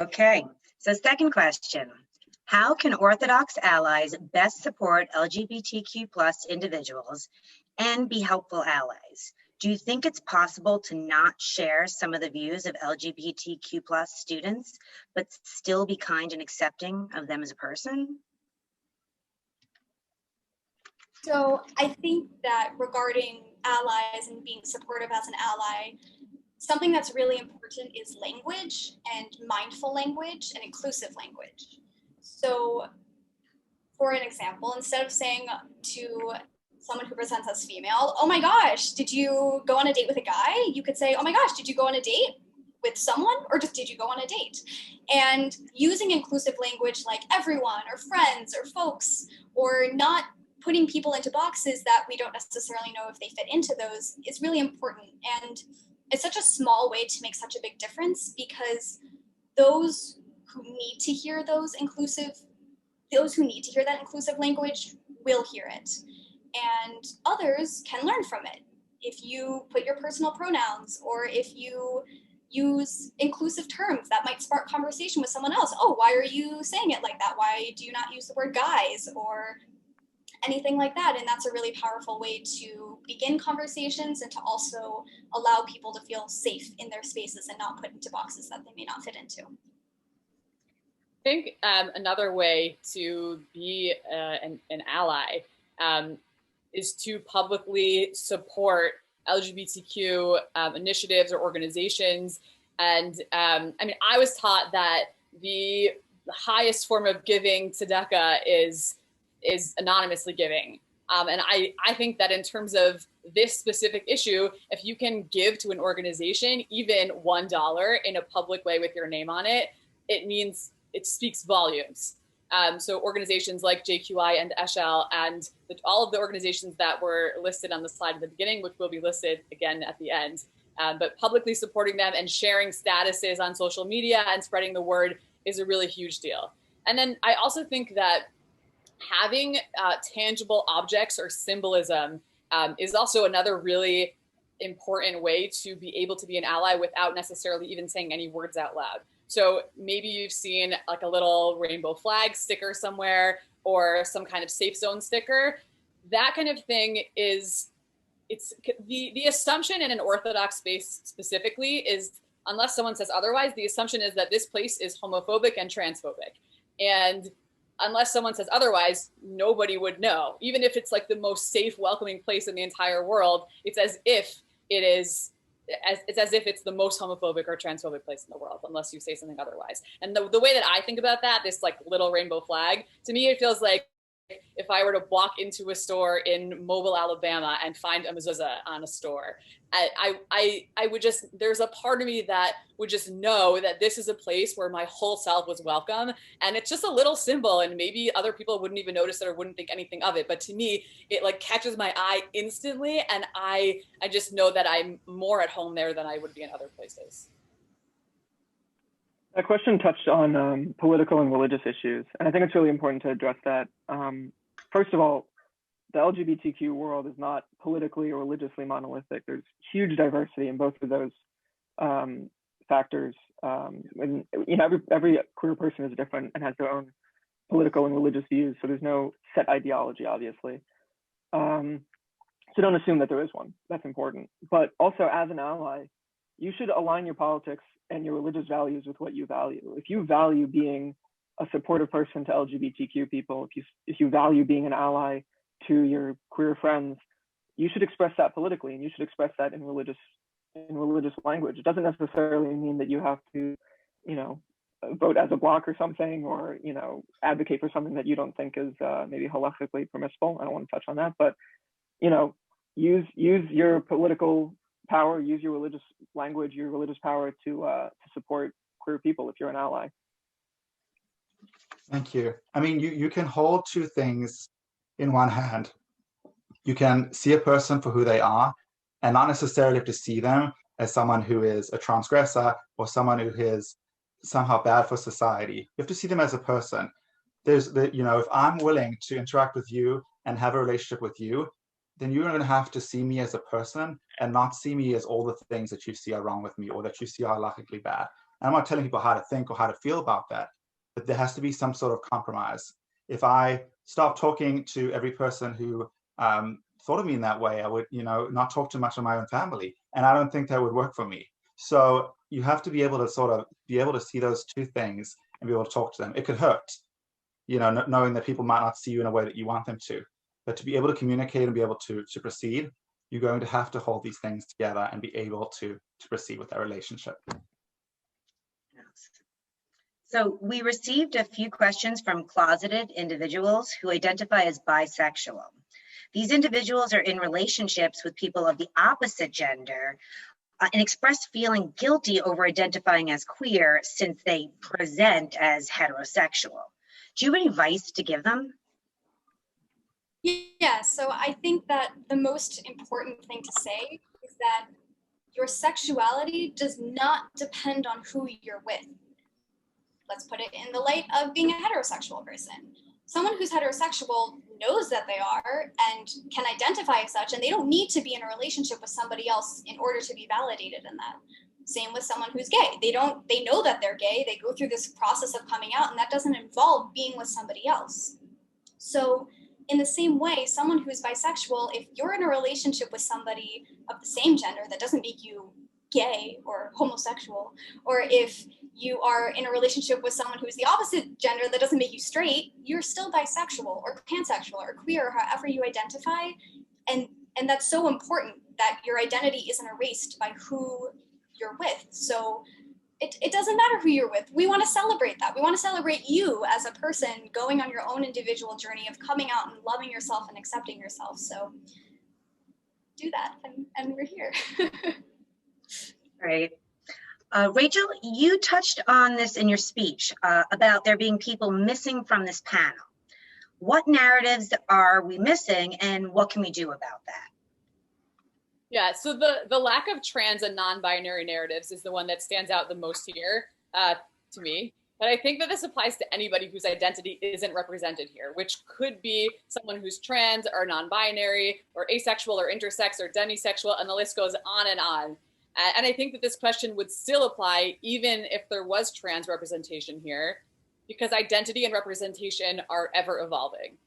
Okay, so second question. How can Orthodox allies best support LGBTQ plus individuals and be helpful allies? Do you think it's possible to not share some of the views of LGBTQ plus students, but still be kind and accepting of them as a person? So I think that regarding allies and being supportive as an ally, something that's really important is language, and mindful language and inclusive language. So for an example, instead of saying to someone who presents as female, oh my gosh, did you go on a date with a guy? You could say, oh my gosh, did you go on a date with someone, or just did you go on a date? And using inclusive language like everyone or friends or folks, or not putting people into boxes that we don't necessarily know if they fit into those, is really important. And it's such a small way to make such a big difference, because those who need to hear that inclusive language will hear it. And others can learn from it. If you put your personal pronouns, or if you use inclusive terms that might spark conversation with someone else. Oh, why are you saying it like that? Why do you not use the word guys, or anything like that? And that's a really powerful way to begin conversations and to also allow people to feel safe in their spaces and not put into boxes that they may not fit into. I think another way to be an ally is to publicly support LGBTQ initiatives or organizations. And I mean, I was taught that the highest form of giving tzedakah is anonymously giving. And I think that in terms of this specific issue, if you can give to an organization, even $1 in a public way with your name on it, it means it speaks volumes. So organizations like JQI and Eshel and all of the organizations that were listed on the slide at the beginning, which will be listed again at the end, but publicly supporting them and sharing statuses on social media and spreading the word is a really huge deal. And then I also think that having tangible objects or symbolism is also another really important way to be able to be an ally without necessarily even saying any words out loud. So maybe you've seen like a little rainbow flag sticker somewhere, or some kind of safe zone sticker. That kind of thing it's the assumption in an Orthodox space specifically is, unless someone says otherwise, the assumption is that this place is homophobic and transphobic. And unless someone says otherwise, nobody would know. Even if it's like the most safe, welcoming place in the entire world, it's as if it's the most homophobic or transphobic place in the world, unless you say something otherwise. And the way that I think about that, this like little rainbow flag, to me, it feels like if I were to walk into a store in Mobile, Alabama and find a mezuzah on a store, I would just, there's a part of me that would just know that this is a place where my whole self was welcome. And it's just a little symbol, and maybe other people wouldn't even notice it or wouldn't think anything of it. But to me, it like catches my eye instantly. And I just know that I'm more at home there than I would be in other places. That question touched on political and religious issues, and I think it's really important to address that. First of all, the LGBTQ world is not politically or religiously monolithic. There's huge diversity in both of those factors. And, you know, every queer person is different and has their own political and religious views, so there's no set ideology, obviously. So don't assume that there is one. That's important. But also, as an ally, you should align your politics and your religious values with what you value. If you value being a supportive person to LGBTQ people, if you value being an ally to your queer friends, you should express that politically, and you should express that in religious language. It doesn't necessarily mean that you have to, you know, vote as a bloc or something, or, you know, advocate for something that you don't think is maybe halakhically permissible. I don't want to touch on that, but, you know, use your political power, use your religious language, your religious power to support queer people if you're an ally. Thank you. I mean, you can hold two things in one hand. You can see a person for who they are, and not necessarily have to see them as someone who is a transgressor or someone who is somehow bad for society. You have to see them as a person. You know, if I'm willing to interact with you and have a relationship with you, then you're going to have to see me as a person and not see me as all the things that you see are wrong with me or that you see are halachically bad. And I'm not telling people how to think or how to feel about that, but there has to be some sort of compromise. If I stop talking to every person who thought of me in that way, I would, not talk too much of my own family. And I don't think that would work for me. So you have to be able to sort of be able to see those two things and be able to talk to them. It could hurt, knowing that people might not see you in a way that you want them to. But to be able to communicate and be able to proceed, you're going to have to hold these things together and be able to proceed with that relationship. So we received a few questions from closeted individuals who identify as bisexual. These individuals are in relationships with people of the opposite gender and express feeling guilty over identifying as queer since they present as heterosexual. Do you have any advice to give them? Yeah, so I think that the most important thing to say is that your sexuality does not depend on who you're with. Let's put it in the light of being a heterosexual person. Someone who's heterosexual knows that they are and can identify as such, and they don't need to be in a relationship with somebody else in order to be validated in that. Same with someone who's gay. They know that they're gay. They go through this process of coming out, and that doesn't involve being with somebody else. So in the same way, someone who's bisexual, if you're in a relationship with somebody of the same gender, that doesn't make you gay or homosexual, or if you are in a relationship with someone who's the opposite gender, that doesn't make you straight, you're still bisexual or pansexual or queer, or however you identify. And that's so important that your identity isn't erased by who you're with. So it doesn't matter who you're with. We want to celebrate that. We want to celebrate you as a person going on your own individual journey of coming out and loving yourself and accepting yourself. So do that, and we're here. Right. Rachel, you touched on this in your speech about there being people missing from this panel. What narratives are we missing, and what can we do about that? Yeah, so the lack of trans and non-binary narratives is the one that stands out the most here to me. But I think that this applies to anybody whose identity isn't represented here, which could be someone who's trans or non-binary or asexual or intersex or demisexual, and the list goes on and on. And I think that this question would still apply even if there was trans representation here, because identity and representation are ever evolving.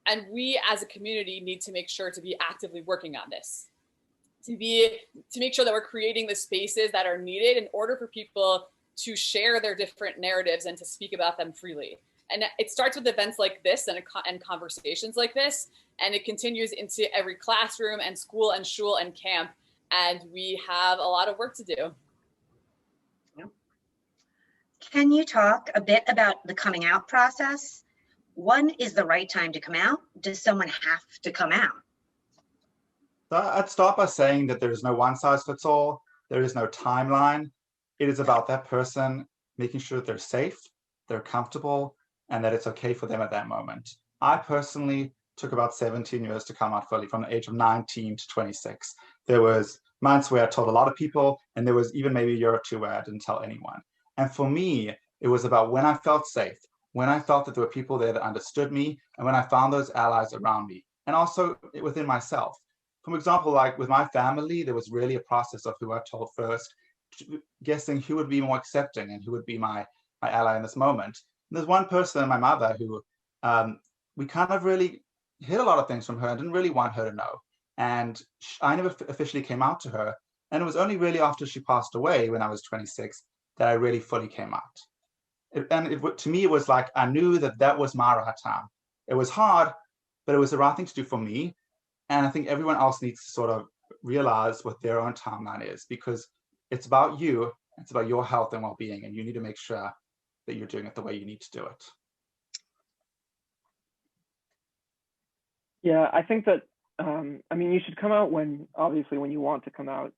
And we as a community need to make sure to be actively working on this, to make sure that we're creating the spaces that are needed in order for people to share their different narratives and to speak about them freely. And it starts with events like this and conversations like this, and it continues into every classroom and school and shul and camp. And we have a lot of work to do. Can you talk a bit about the coming out process? When is the right time to come out? Does someone have to come out? I'd start by saying that there is no one size fits all. There is no timeline. It is about that person making sure that they're safe, they're comfortable, and that it's okay for them at that moment. I personally took about 17 years to come out fully, from the age of 19 to 26. There was months where I told a lot of people, and there was even maybe a year or two where I didn't tell anyone. And for me, it was about when I felt safe, when I felt that there were people there that understood me, and when I found those allies around me, and also within myself. For example, like with my family, there was really a process of who I told first, guessing who would be more accepting and who would be my ally in this moment. And there's one person, my mother, who we kind of really hid a lot of things from her and didn't really want her to know. And I never officially came out to her. And it was only really after she passed away when I was 26 that I really fully came out. To me, it was like I knew that was my right time. It was hard, but it was the right thing to do for me. And I think everyone else needs to sort of realize what their own timeline is, because it's about you, it's about your health and well-being, and you need to make sure that you're doing it the way you need to do it. Yeah, I think that, you should come out when you want to come out,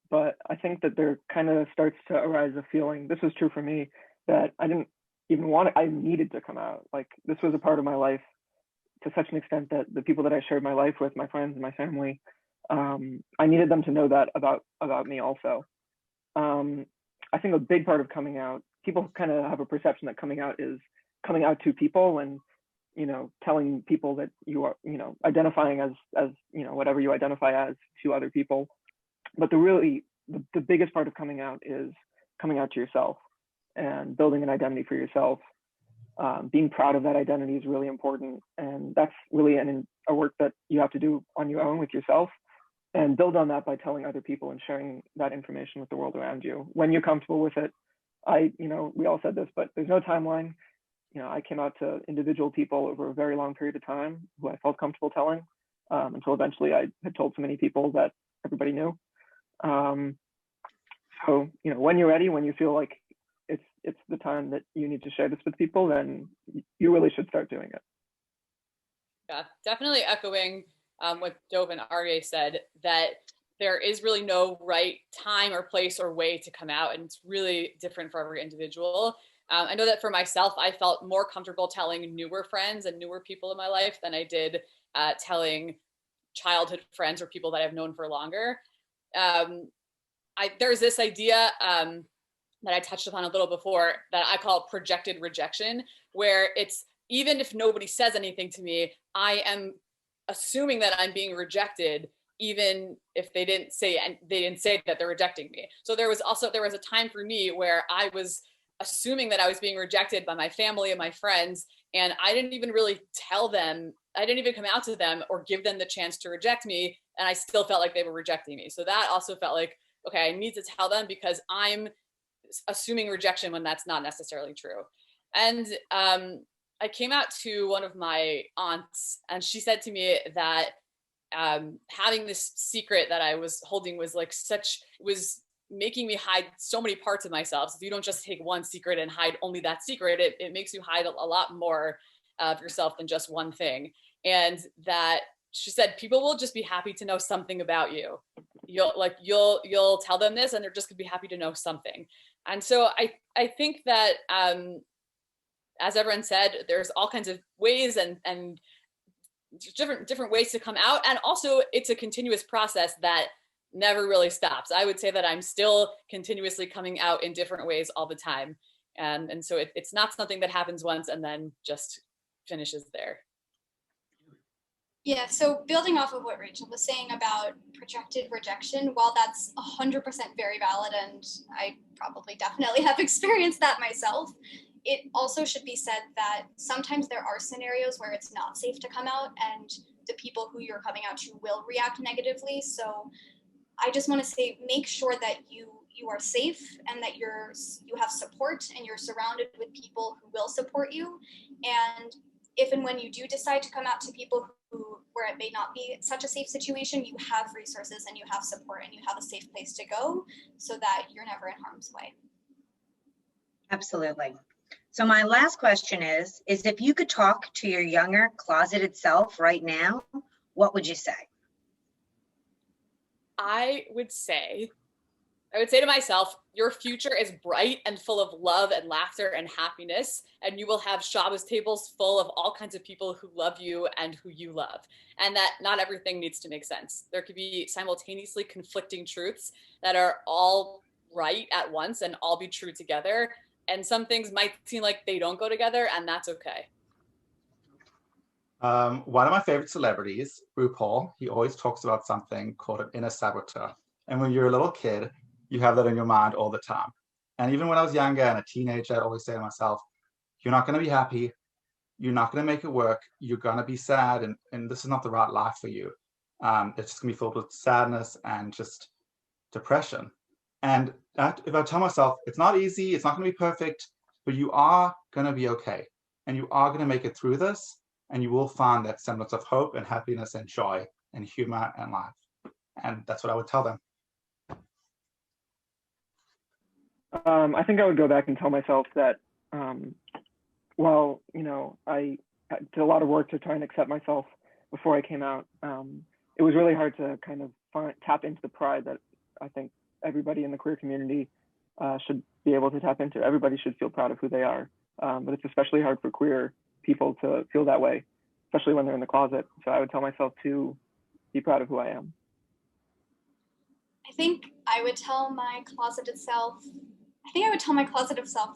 but I think that there kind of starts to arise a feeling, this was true for me, that I didn't even want it, I needed to come out. Like, this was a part of my life to such an extent that the people that I shared my life with, my friends and my family, I needed them to know that about me also. I think a big part of coming out, people kind of have a perception that coming out is coming out to people, and telling people that you are, identifying as whatever you identify as to other people. But the biggest part of coming out is coming out to yourself and building an identity for yourself. Being proud of that identity is really important. And that's really a work that you have to do on your own with yourself, and build on that by telling other people and sharing that information with the world around you when you're comfortable with it. We all said this, but there's no timeline. I came out to individual people over a very long period of time who I felt comfortable telling, until eventually I had told so many people that everybody knew. So, when you're ready, when you feel like it's the time that you need to share this with people, then you really should start doing it. Yeah, definitely echoing what Dove and Aryeh said, that there is really no right time or place or way to come out, and it's really different for every individual. I know that for myself, I felt more comfortable telling newer friends and newer people in my life than I did telling childhood friends or people that I've known for longer. There's this idea that I touched upon a little before that I call projected rejection, where it's, even if nobody says anything to me, I am assuming that I'm being rejected, even if they didn't say that they're rejecting me. So there was a time for me where I was assuming that I was being rejected by my family and my friends, and I didn't even really tell them, I didn't even come out to them or give them the chance to reject me, and I still felt like they were rejecting me. So that also felt like, okay, I need to tell them because I'm assuming rejection when that's not necessarily true. And I came out to one of my aunts, and she said to me that having this secret that I was holding was making me hide so many parts of myself. So if you don't just take one secret and hide only that secret, it makes you hide a lot more of yourself than just one thing. And that she said, people will just be happy to know something about you. You'll tell them this and they're just gonna be happy to know something. And so I think that, as everyone said, there's all kinds of ways and different ways to come out. And also it's a continuous process that never really stops. I would say that I'm still continuously coming out in different ways all the time. And so it's not something that happens once and then just finishes there. Yeah, so building off of what Rachel was saying about projected rejection, while that's 100% very valid, and I probably definitely have experienced that myself, it also should be said that sometimes there are scenarios where it's not safe to come out, and the people who you're coming out to will react negatively. So I just want to say, make sure that you are safe and that you have support and you're surrounded with people who will support you. And if and when you do decide to come out to people where it may not be such a safe situation, you have resources and you have support and you have a safe place to go so that you're never in harm's way. Absolutely. So my last question is if you could talk to your younger closeted self right now, what would you say? I would say to myself, your future is bright and full of love and laughter and happiness, and you will have Shabbos tables full of all kinds of people who love you and who you love, and that not everything needs to make sense. There could be simultaneously conflicting truths that are all right at once and all be true together, and some things might seem like they don't go together, and that's okay. One of my favorite celebrities, RuPaul, he always talks about something called an inner saboteur. And when you're a little kid, you have that in your mind all the time. And even when I was younger and a teenager, I'd always say to myself, you're not going to be happy. You're not going to make it work. You're going to be sad. And this is not the right life for you. It's just going to be filled with sadness and just depression. And if I tell myself, it's not easy, it's not going to be perfect, but you are going to be okay. And you are going to make it through this. And you will find that semblance of hope and happiness and joy and humor and life. And that's what I would tell them. I think I would go back and tell myself that, while, I did a lot of work to try and accept myself before I came out, it was really hard to kind of tap into the pride that I think everybody in the queer community should be able to tap into. Everybody should feel proud of who they are, but it's especially hard for queer people to feel that way, especially when they're in the closet. So I would tell myself to be proud of who I am. I think I would tell my closeted self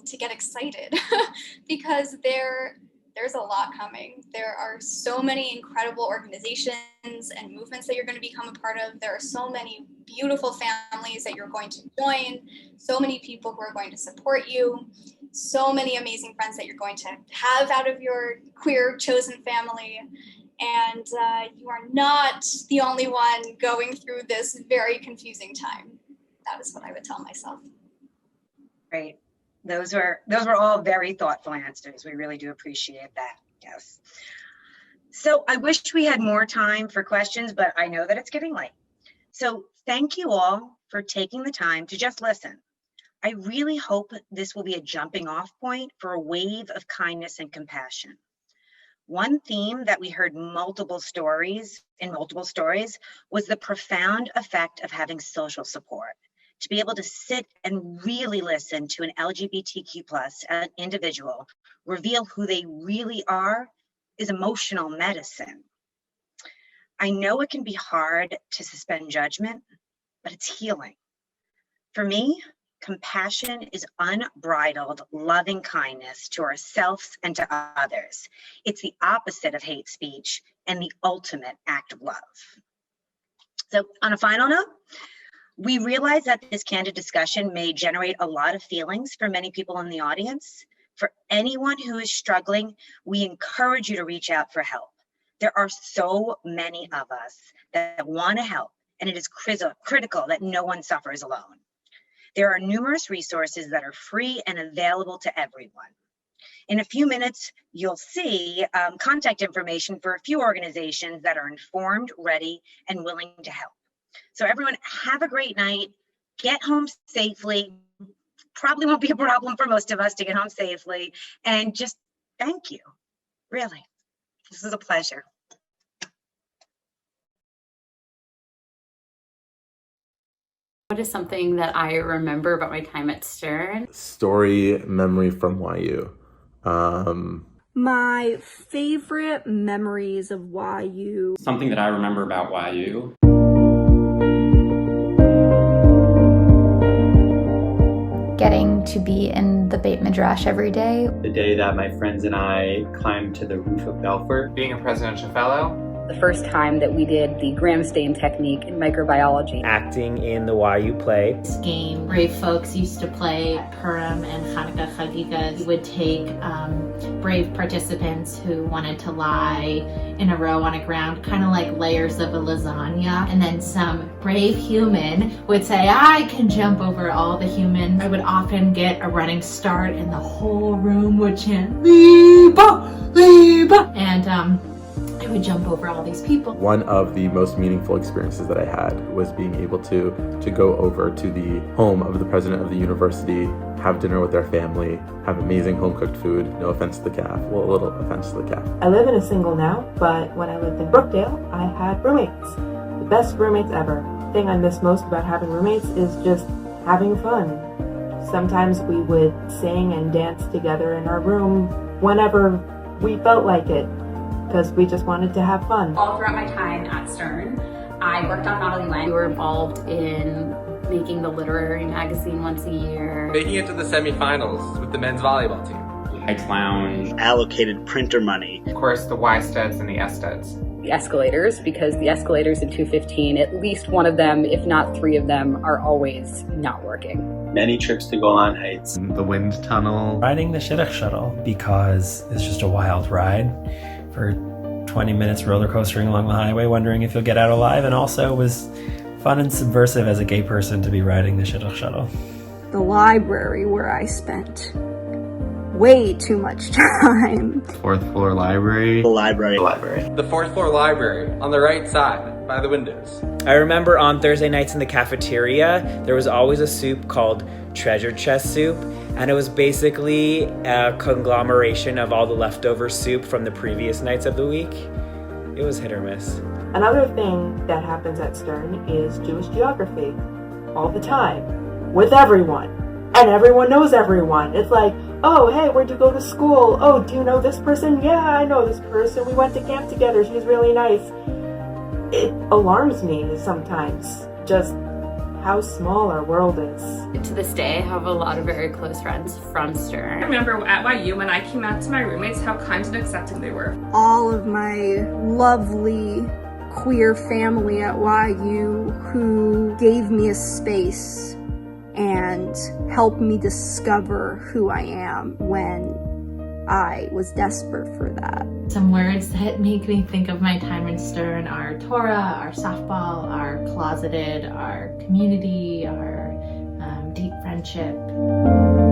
to get excited because there There's a lot coming. There are so many incredible organizations and movements that you're going to become a part of. There are so many beautiful families that you're going to join, so many people who are going to support you, so many amazing friends that you're going to have out of your queer chosen family. And you are not the only one going through this very confusing time. That is what I would tell myself. Great. Those were all very thoughtful answers. We really do appreciate that. Yes. So I wish we had more time for questions, but I know that it's getting late. So thank you all for taking the time to just listen. I really hope this will be a jumping off point for a wave of kindness and compassion. One theme that we heard in multiple stories was the profound effect of having social support. To be able to sit and really listen to an LGBTQ plus individual reveal who they really are is emotional medicine. I know it can be hard to suspend judgment, but it's healing. For me, compassion is unbridled, loving kindness to ourselves and to others. It's the opposite of hate speech and the ultimate act of love. So on a final note, we realize that this candid discussion may generate a lot of feelings for many people in the audience. For anyone who is struggling, we encourage you to reach out for help. There are so many of us that want to help, and it is critical that no one suffers alone. There are numerous resources that are free and available to everyone. In a few minutes, you'll see contact information for a few organizations that are informed, ready, and willing to help. So everyone, have a great night. Get home safely. Probably won't be a problem for most of us to get home safely. And just thank you. Really, this is a pleasure. What is something that I remember about my time at Stern? Story memory from YU. My favorite memories of YU. Something that I remember about YU. Getting to be in the Beit Midrash every day. The day that my friends and I climbed to the roof of Belfer. Being a presidential fellow. The first time that we did the gram stain technique in microbiology. Acting in the YU play. This game, brave folks used to play at Purim and Hanukkah Chagigas. We would take brave participants who wanted to lie in a row on a ground, kind of like layers of a lasagna, and then some brave human would say, I can jump over all the humans. I would often get a running start and the whole room would chant, Liba, Liba, and I would jump over all these people. One of the most meaningful experiences that I had was being able to go over to the home of the president of the university, have dinner with their family, have amazing home-cooked food. No offense to the calf. Well, a little offense to the calf. I live in a single now, but when I lived in Brookdale, I had roommates. The best roommates ever. The thing I miss most about having roommates is just having fun. Sometimes we would sing and dance together in our room whenever we felt like it, because we just wanted to have fun. All throughout my time at Stern, I worked on Model UN. We were involved in making the literary magazine once a year. Making it to the semifinals with the men's volleyball team. Heights Lounge. Allocated printer money. Of course, the Y studs and the S studs. The escalators, because the escalators in 215, at least one of them, if not three of them, are always not working. Many trips to Golan Heights. The wind tunnel. Riding the Shidduch shuttle because it's just a wild ride. For 20 minutes roller coastering along the highway, wondering if you'll get out alive, and also was fun and subversive as a gay person to be riding the Shidduch shuttle. The library where I spent way too much time. Fourth floor library. The library. The fourth floor library on the right side by the windows. I remember on Thursday nights in the cafeteria, there was always a soup called treasure chest soup, and it was basically a conglomeration of all the leftover soup from the previous nights of the week. It was hit or miss. Another thing that happens at Stern is Jewish geography. All the time. With everyone. And everyone knows everyone. It's like, oh, hey, where'd you go to school? Oh, do you know this person? Yeah, I know this person. We went to camp together. She's really nice. It alarms me sometimes, just how small our world is. To this day, I have a lot of very close friends from I Stern. remember at YU when I came out to my roommates how kind and accepting they were. All of my lovely queer family at YU who gave me a space and helped me discover who I am when I was desperate for that. Some words that make me think of my time in Stern are Torah, our softball, our closeted, our community, our deep friendship.